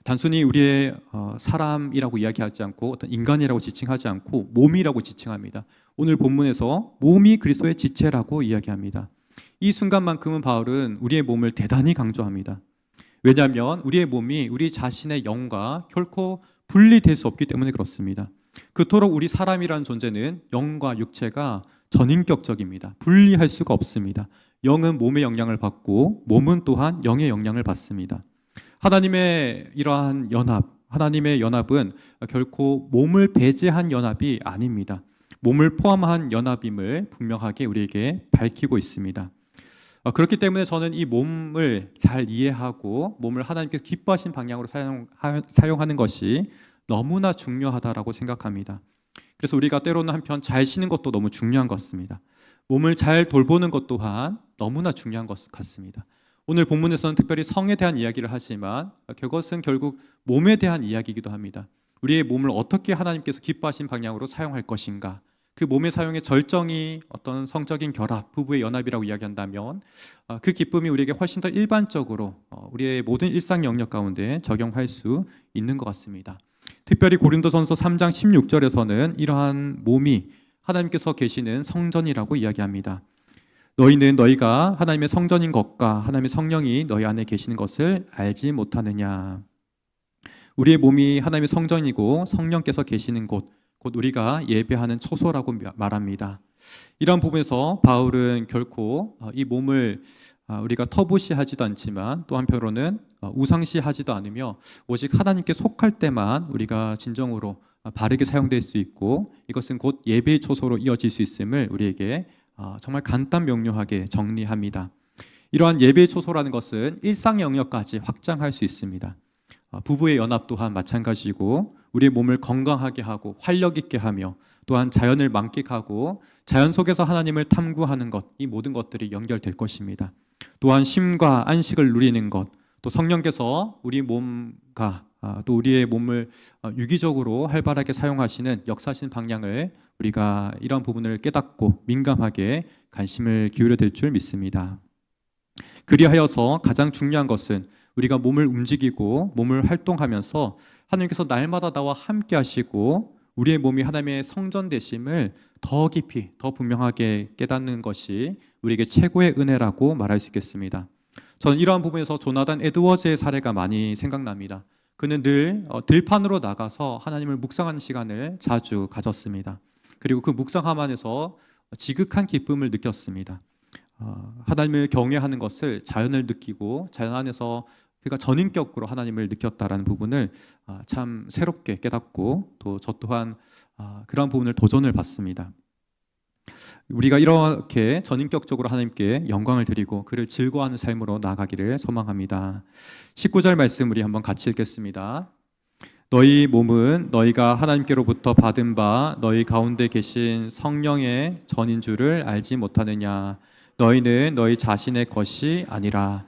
단순히 우리의 사람이라고 이야기하지 않고 어떤 인간이라고 지칭하지 않고 몸이라고 지칭합니다. 오늘 본문에서 몸이 그리스도의 지체라고 이야기합니다. 이 순간만큼은 바울은 우리의 몸을 대단히 강조합니다. 왜냐하면 우리의 몸이 우리 자신의 영과 결코 분리될 수 없기 때문에 그렇습니다. 그토록 우리 사람이라는 존재는 영과 육체가 전인격적입니다. 분리할 수가 없습니다. 영은 몸의 영향을 받고 몸은 또한 영의 영향을 받습니다. 하나님의 이러한 연합, 하나님의 연합은 결코 몸을 배제한 연합이 아닙니다. 몸을 포함한 연합임을 분명하게 우리에게 밝히고 있습니다. 그렇기 때문에 저는 이 몸을 잘 이해하고 몸을 하나님께서 기뻐하신 방향으로 사용하는 것이 너무나 중요하다라고 생각합니다. 그래서 우리가 때로는 한편 잘 쉬는 것도 너무 중요한 것 같습니다. 몸을 잘 돌보는 것 또한 너무나 중요한 것 같습니다. 오늘 본문에서는 특별히 성에 대한 이야기를 하지만 그것은 결국 몸에 대한 이야기이기도 합니다. 우리의 몸을 어떻게 하나님께서 기뻐하신 방향으로 사용할 것인가, 그 몸의 사용의 절정이 어떤 성적인 결합, 부부의 연합이라고 이야기한다면 그 기쁨이 우리에게 훨씬 더 일반적으로 우리의 모든 일상 영역 가운데 적용할 수 있는 것 같습니다. 특별히 고린도전서 3장 16절에서는 이러한 몸이 하나님께서 계시는 성전이라고 이야기합니다. 너희는 너희가 하나님의 성전인 것과 하나님의 성령이 너희 안에 계시는 것을 알지 못하느냐. 우리의 몸이 하나님의 성전이고 성령께서 계시는 곳, 곧 우리가 예배하는 초소라고 말합니다. 이런 부분에서 바울은 결코 이 몸을 우리가 터부시하지도 않지만 또 한편으로는 우상시하지도 않으며 오직 하나님께 속할 때만 우리가 진정으로 바르게 사용될 수 있고 이것은 곧 예배의 초소로 이어질 수 있음을 우리에게 정말 간단 명료하게 정리합니다. 이러한 예배의 초소라는 것은 일상 영역까지 확장할 수 있습니다. 부부의 연합 또한 마찬가지고 우리의 몸을 건강하게 하고 활력 있게 하며 또한 자연을 만끽하고 자연 속에서 하나님을 탐구하는 것, 이 모든 것들이 연결될 것입니다. 또한 쉼과 안식을 누리는 것, 또 성령께서 우리 몸과 또 우리의 몸을 유기적으로 활발하게 사용하시는 역사하시는 방향을 우리가 이런 부분을 깨닫고 민감하게 관심을 기울여 될 줄 믿습니다. 그리하여서 가장 중요한 것은 우리가 몸을 움직이고 몸을 활동하면서 하나님께서 날마다 나와 함께 하시고 우리의 몸이 하나님의 성전 되심을 더 깊이 더 분명하게 깨닫는 것이 우리에게 최고의 은혜라고 말할 수 있겠습니다. 저는 이러한 부분에서 조나단 에드워즈의 사례가 많이 생각납니다. 그는 늘 들판으로 나가서 하나님을 묵상하는 시간을 자주 가졌습니다. 그리고 그 묵상함 안에서 지극한 기쁨을 느꼈습니다. 하나님을 경외하는 것을 자연을 느끼고 자연 안에서 그가 전인격으로 하나님을 느꼈다라는 부분을 참 새롭게 깨닫고 또 저 또한 그러한 부분을 도전을 받습니다. 우리가 이렇게 전인격적으로 하나님께 영광을 드리고 그를 즐거워하는 삶으로 나아가기를 소망합니다. 19절 말씀 우리 한번 같이 읽겠습니다. 너희 몸은 너희가 하나님께로부터 받은 바 너희 가운데 계신 성령의 전인 줄을 알지 못하느냐. 너희는 너희 자신의 것이 아니라.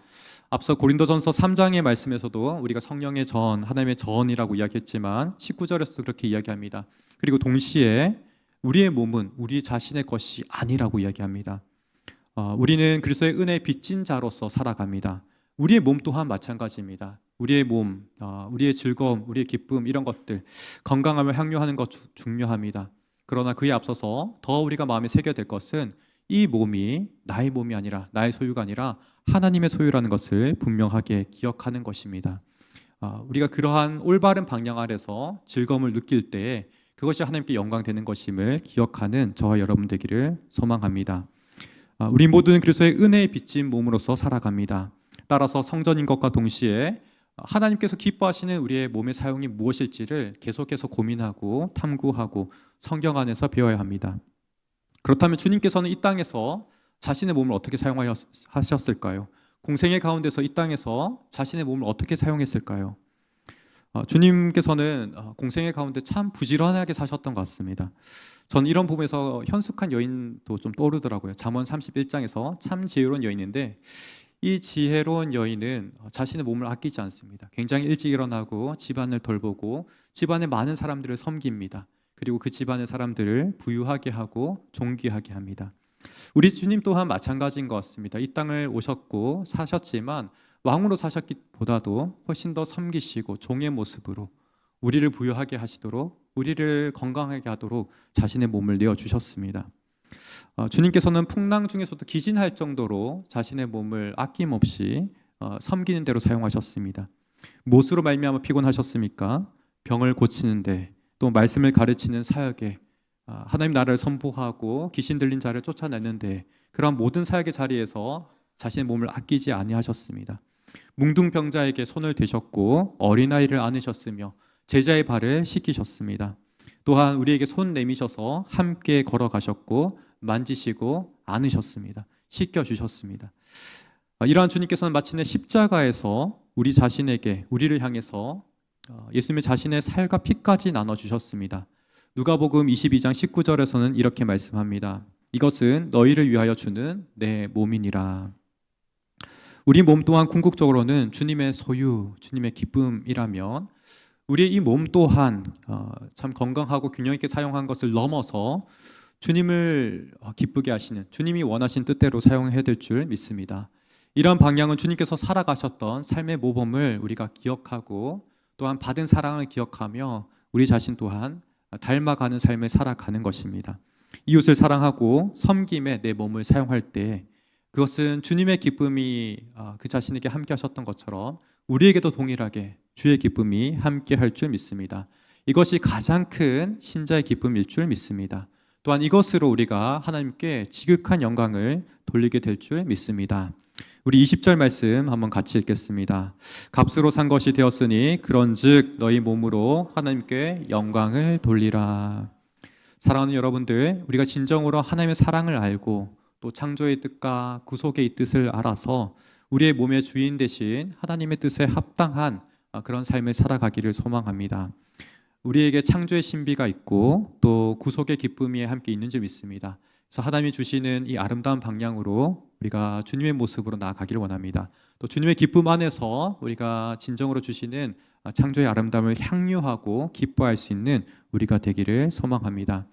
앞서 고린도전서 3장의 말씀에서도 우리가 성령의 전, 하나님의 전이라고 이야기했지만 19절에서도 그렇게 이야기합니다. 그리고 동시에 우리의 몸은 우리 자신의 것이 아니라고 이야기합니다. 우리는 그리스도의 은혜에 빚진 자로서 살아갑니다. 우리의 몸 또한 마찬가지입니다. 우리의 몸, 우리의 즐거움, 우리의 기쁨 이런 것들 건강함을 향유하는 것 중요합니다. 그러나 그에 앞서서 더 우리가 마음에 새겨야 될 것은 이 몸이 나의 몸이 아니라 나의 소유가 아니라 하나님의 소유라는 것을 분명하게 기억하는 것입니다. 우리가 그러한 올바른 방향 아래서 즐거움을 느낄 때에 그것이 하나님께 영광 되는 것임을 기억하는 저와 여러분 되기를 소망합니다. 우리 모두는 그리스도의 은혜에 빚진 몸으로서 살아갑니다. 따라서 성전인 것과 동시에 하나님께서 기뻐하시는 우리의 몸의 사용이 무엇일지를 계속해서 고민하고 탐구하고 성경 안에서 배워야 합니다. 그렇다면 주님께서는 이 땅에서 자신의 몸을 어떻게 사용하셨을까요? 공생의 가운데서 이 땅에서 자신의 몸을 어떻게 사용했을까요? 주님께서는 공생의 가운데 참 부지런하게 사셨던 것 같습니다. 전 이런 부분에서 현숙한 여인도 좀 떠오르더라고요. 잠언 31장에서 참 지혜로운 여인인데 이 지혜로운 여인은 자신의 몸을 아끼지 않습니다. 굉장히 일찍 일어나고 집안을 돌보고 집안의 많은 사람들을 섬깁니다. 그리고 그 집안의 사람들을 부유하게 하고 존귀하게 합니다. 우리 주님 또한 마찬가지인 것 같습니다. 이 땅을 오셨고 사셨지만 왕으로 사셨기보다도 훨씬 더 섬기시고 종의 모습으로 우리를 부유하게 하시도록 우리를 건강하게 하도록 자신의 몸을 내어주셨습니다. 주님께서는 풍랑 중에서도 기진할 정도로 자신의 몸을 아낌없이 섬기는 대로 사용하셨습니다. 무엇으로 말미암아 피곤하셨습니까? 병을 고치는데 또 말씀을 가르치는 사역에 하나님 나라를 선포하고 귀신 들린 자를 쫓아내는데 그런 모든 사역의 자리에서 자신의 몸을 아끼지 아니하셨습니다. 뭉둥병자에게 손을 대셨고 어린아이를 안으셨으며 제자의 발을 씻기셨습니다. 또한 우리에게 손 내미셔서 함께 걸어가셨고 만지시고 안으셨습니다. 씻겨주셨습니다. 이러한 주님께서는 마침내 십자가에서 우리 자신에게 우리를 향해서 예수님의 자신의 살과 피까지 나눠주셨습니다. 누가복음 22장 19절에서는 이렇게 말씀합니다. 이것은 너희를 위하여 주는 내 몸이니라. 우리 몸 또한 궁극적으로는 주님의 소유, 주님의 기쁨이라면 우리의 이 몸 또한 참 건강하고 균형 있게 사용한 것을 넘어서 주님을 기쁘게 하시는, 주님이 원하신 뜻대로 사용해야 될 줄 믿습니다. 이런 방향은 주님께서 살아가셨던 삶의 모범을 우리가 기억하고 또한 받은 사랑을 기억하며 우리 자신 또한 닮아가는 삶을 살아가는 것입니다. 이웃을 사랑하고 섬김에 내 몸을 사용할 때 그것은 주님의 기쁨이 그 자신에게 함께 하셨던 것처럼 우리에게도 동일하게 주의 기쁨이 함께 할 줄 믿습니다. 이것이 가장 큰 신자의 기쁨일 줄 믿습니다. 또한 이것으로 우리가 하나님께 지극한 영광을 돌리게 될 줄 믿습니다. 우리 20절 말씀 한번 같이 읽겠습니다. 값으로 산 것이 되었으니 그런즉 너희 몸으로 하나님께 영광을 돌리라. 사랑하는 여러분들, 우리가 진정으로 하나님의 사랑을 알고 또 창조의 뜻과 구속의 뜻을 알아서 우리의 몸의 주인 되신 하나님의 뜻에 합당한 그런 삶을 살아가기를 소망합니다. 우리에게 창조의 신비가 있고 또 구속의 기쁨이 함께 있는 줄 믿습니다. 그래서 하나님이 주시는 이 아름다운 방향으로 우리가 주님의 모습으로 나아가기를 원합니다. 또 주님의 기쁨 안에서 우리가 진정으로 주시는 창조의 아름다움을 향유하고 기뻐할 수 있는 우리가 되기를 소망합니다.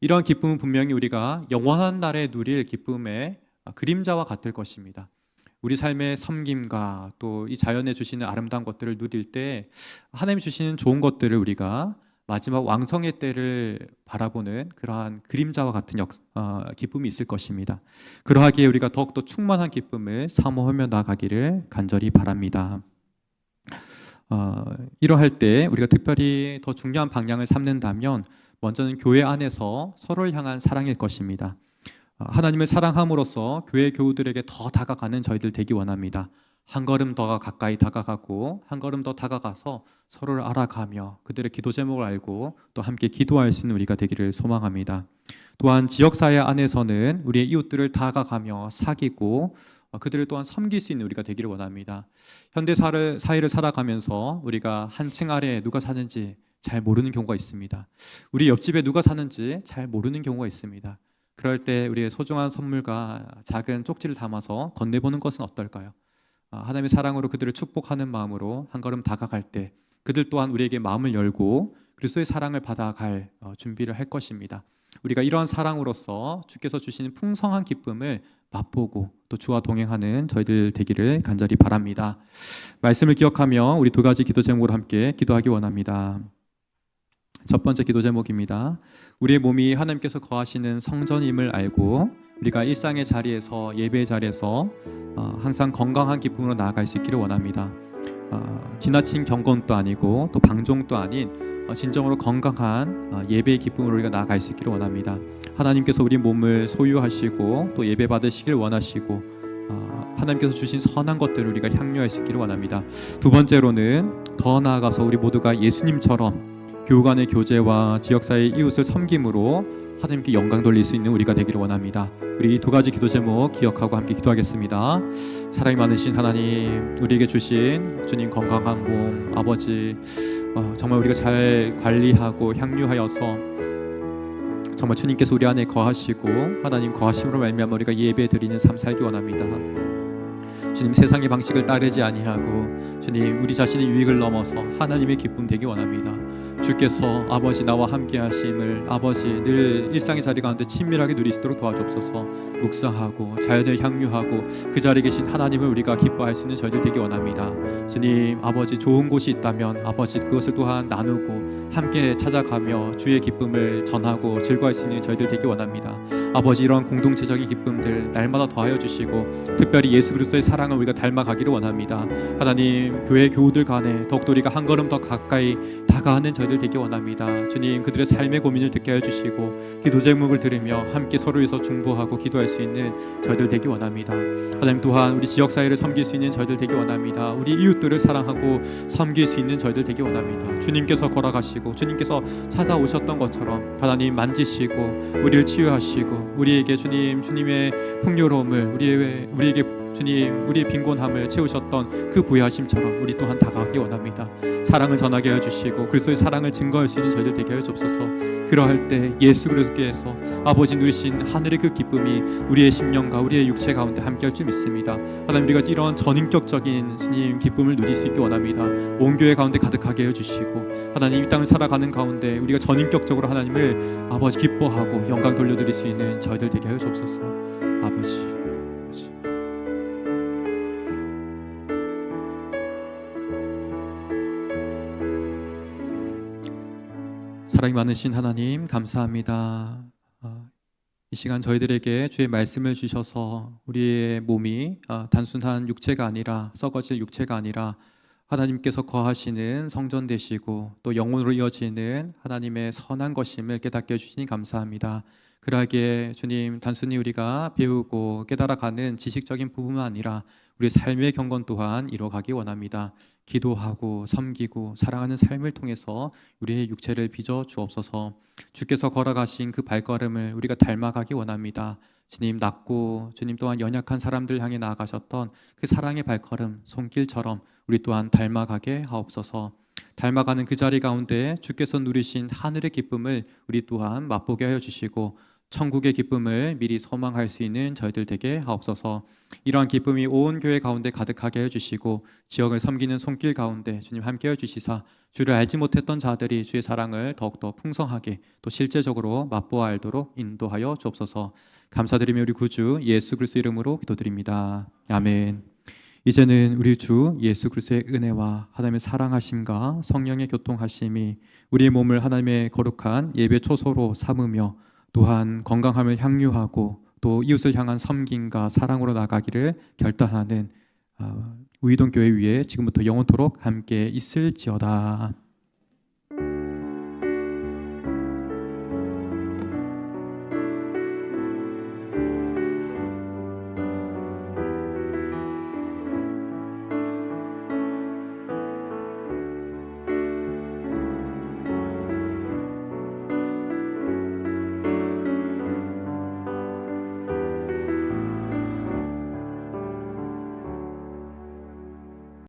이러한 기쁨은 분명히 우리가 영원한 날에 누릴 기쁨의 그림자와 같을 것입니다. 우리 삶의 섬김과 또 이 자연에 주시는 아름다운 것들을 누릴 때 하나님이 주시는 좋은 것들을 우리가 마지막 왕성의 때를 바라보는 그러한 그림자와 같은 기쁨이 있을 것입니다. 그러하기에 우리가 더욱더 충만한 기쁨을 사모하며 나아가기를 간절히 바랍니다. 이러할 때 우리가 특별히 더 중요한 방향을 삼는다면 먼저는 교회 안에서 서로를 향한 사랑일 것입니다. 하나님을 사랑함으로써 교회 교우들에게 더 다가가는 저희들 되기 원합니다. 한 걸음 더 가까이 다가가고 한 걸음 더 다가가서 서로를 알아가며 그들의 기도 제목을 알고 또 함께 기도할 수 있는 우리가 되기를 소망합니다. 또한 지역사회 안에서는 우리의 이웃들을 다가가며 사귀고 그들을 또한 섬길 수 있는 우리가 되기를 원합니다. 현대 사회를 살아가면서 우리가 한 층 아래에 누가 사는지 잘 모르는 경우가 있습니다. 우리 옆집에 누가 사는지 잘 모르는 경우가 있습니다. 그럴 때 우리의 소중한 선물과 작은 쪽지를 담아서 건네보는 것은 어떨까요? 하나님의 사랑으로 그들을 축복하는 마음으로 한 걸음 다가갈 때 그들 또한 우리에게 마음을 열고 그리스도의 사랑을 받아갈 준비를 할 것입니다. 우리가 이러한 사랑으로서 주께서 주시는 풍성한 기쁨을 맛보고 또 주와 동행하는 저희들 되기를 간절히 바랍니다. 말씀을 기억하며 우리 두 가지 기도 제목으로 함께 기도하기 원합니다. 첫 번째 기도 제목입니다. 우리의 몸이 하나님께서 거하시는 성전임을 알고 우리가 일상의 자리에서 예배의 자리에서 항상 건강한 기쁨으로 나아갈 수 있기를 원합니다. 지나친 경건도 아니고 또 방종도 아닌 진정으로 건강한 예배의 기쁨으로 우리가 나아갈 수 있기를 원합니다. 하나님께서 우리 몸을 소유하시고 또 예배 받으시길 원하시고 하나님께서 주신 선한 것들을 우리가 향유할 수 있기를 원합니다. 두 번째로는 더 나아가서 우리 모두가 예수님처럼 교우 간의 교제와 지역사회의 이웃을 섬김으로 하나님께 영광 돌릴 수 있는 우리가 되기를 원합니다. 우리 이 두 가지 기도 제목 기억하고 함께 기도하겠습니다. 사랑이 많으신 하나님, 우리에게 주신 주님 건강한 몸, 아버지 정말 우리가 잘 관리하고 향유하여서 정말 주님께서 우리 안에 거하시고 하나님 거하심으로 말미암아 우리가 예배 드리는 삶 살기 원합니다. 주님, 세상의 방식을 따르지 아니하고 주님 우리 자신의 유익을 넘어서 하나님의 기쁨 되기 원합니다. 주께서 아버지 나와 함께 하심을 아버지 늘 일상의 자리 가운데 친밀하게 누릴 수 있도록 도와주옵소서. 묵상하고 자연을 향유하고 그 자리에 계신 하나님을 우리가 기뻐할 수 있는 저희들 되기 원합니다. 주님 아버지 좋은 곳이 있다면 아버지 그것을 또한 나누고 함께 찾아가며 주의 기쁨을 전하고 즐거워할 수 있는 저희들 되기 원합니다. 아버지 이러한 공동체적인 기쁨들 날마다 더하여 주시고 특별히 예수 그리스도의 사랑을 우리가 닮아가기를 원합니다. 하나님 교회 교우들 간에 더욱더 우리가 한 걸음 더 가까이 다가가는 저희들 되기 원합니다. 주님 그들의 삶의 고민을 듣게 하여 주시고 기도 제목을 들으며 함께 서로 위해서 중보하고 기도할 수 있는 저희들 되기 원합니다. 하나님 또한 우리 지역사회를 섬길 수 있는 저희들 되기 원합니다. 우리 이웃들을 사랑하고 섬길 수 있는 저희들 되기 원합니다. 주님께서 걸어가시고 주님께서 찾아오셨던 것처럼 하나님 만지시고 우리를 치유하시고 우리에게 주님의 풍요로움을 우리에게 주님 우리의 빈곤함을 채우셨던 그 부여하심처럼 우리 또한 다가가기 원합니다. 사랑을 전하게 해주시고 그리스도의 사랑을 증거할 수 있는 저희들 되게 해주옵소서. 그러할 때 예수 그리스도께서 아버지 누리신 하늘의 그 기쁨이 우리의 심령과 우리의 육체 가운데 함께할 줄 믿습니다. 하나님 우리가 이런 전인격적인 주님 기쁨을 누릴 수 있기 원합니다. 온 교회 가운데 가득하게 해주시고 하나님 이 땅을 살아가는 가운데 우리가 전인격적으로 하나님을 아버지 기뻐하고 영광 돌려드릴 수 있는 저희들 되게 해주옵소서. 아버지. 사랑이 많으신 하나님 감사합니다. 이 시간 저희들에게 주의 말씀을 주셔서 우리의 몸이 단순한 육체가 아니라 썩어질 육체가 아니라 하나님께서 거하시는 성전 되시고 또 영혼으로 이어지는 하나님의 선한 것임을 깨닫게 해주시니 감사합니다. 그러하기에 주님 단순히 우리가 배우고 깨달아가는 지식적인 부분만 아니라 우리 삶의 경건 또한 이뤄가기 원합니다. 기도하고 섬기고 사랑하는 삶을 통해서 우리의 육체를 빚어 주옵소서. 주께서 걸어가신 그 발걸음을 우리가 닮아가기 원합니다. 주님 낮고 주님 또한 연약한 사람들 향해 나아가셨던 그 사랑의 발걸음 손길처럼 우리 또한 닮아가게 하옵소서. 닮아가는 그 자리 가운데 주께서 누리신 하늘의 기쁨을 우리 또한 맛보게 하여 주시고 천국의 기쁨을 미리 소망할 수 있는 저희들 되게 하옵소서. 이러한 기쁨이 온 교회 가운데 가득하게 해주시고 지역을 섬기는 손길 가운데 주님 함께 해주시사 주를 알지 못했던 자들이 주의 사랑을 더욱더 풍성하게 또 실제적으로 맛보아 알도록 인도하여 주옵소서. 감사드리며 우리 구주 예수 그리스도 이름으로 기도드립니다. 아멘. 이제는 우리 주 예수 그리스도의 은혜와 하나님의 사랑하심과 성령의 교통하심이 우리의 몸을 하나님의 거룩한 예배 초소로 삼으며 또한 건강함을 향유하고 또 이웃을 향한 섬김과 사랑으로 나가기를 결단하는 우이동 교회 위에 지금부터 영원토록 함께 있을지어다.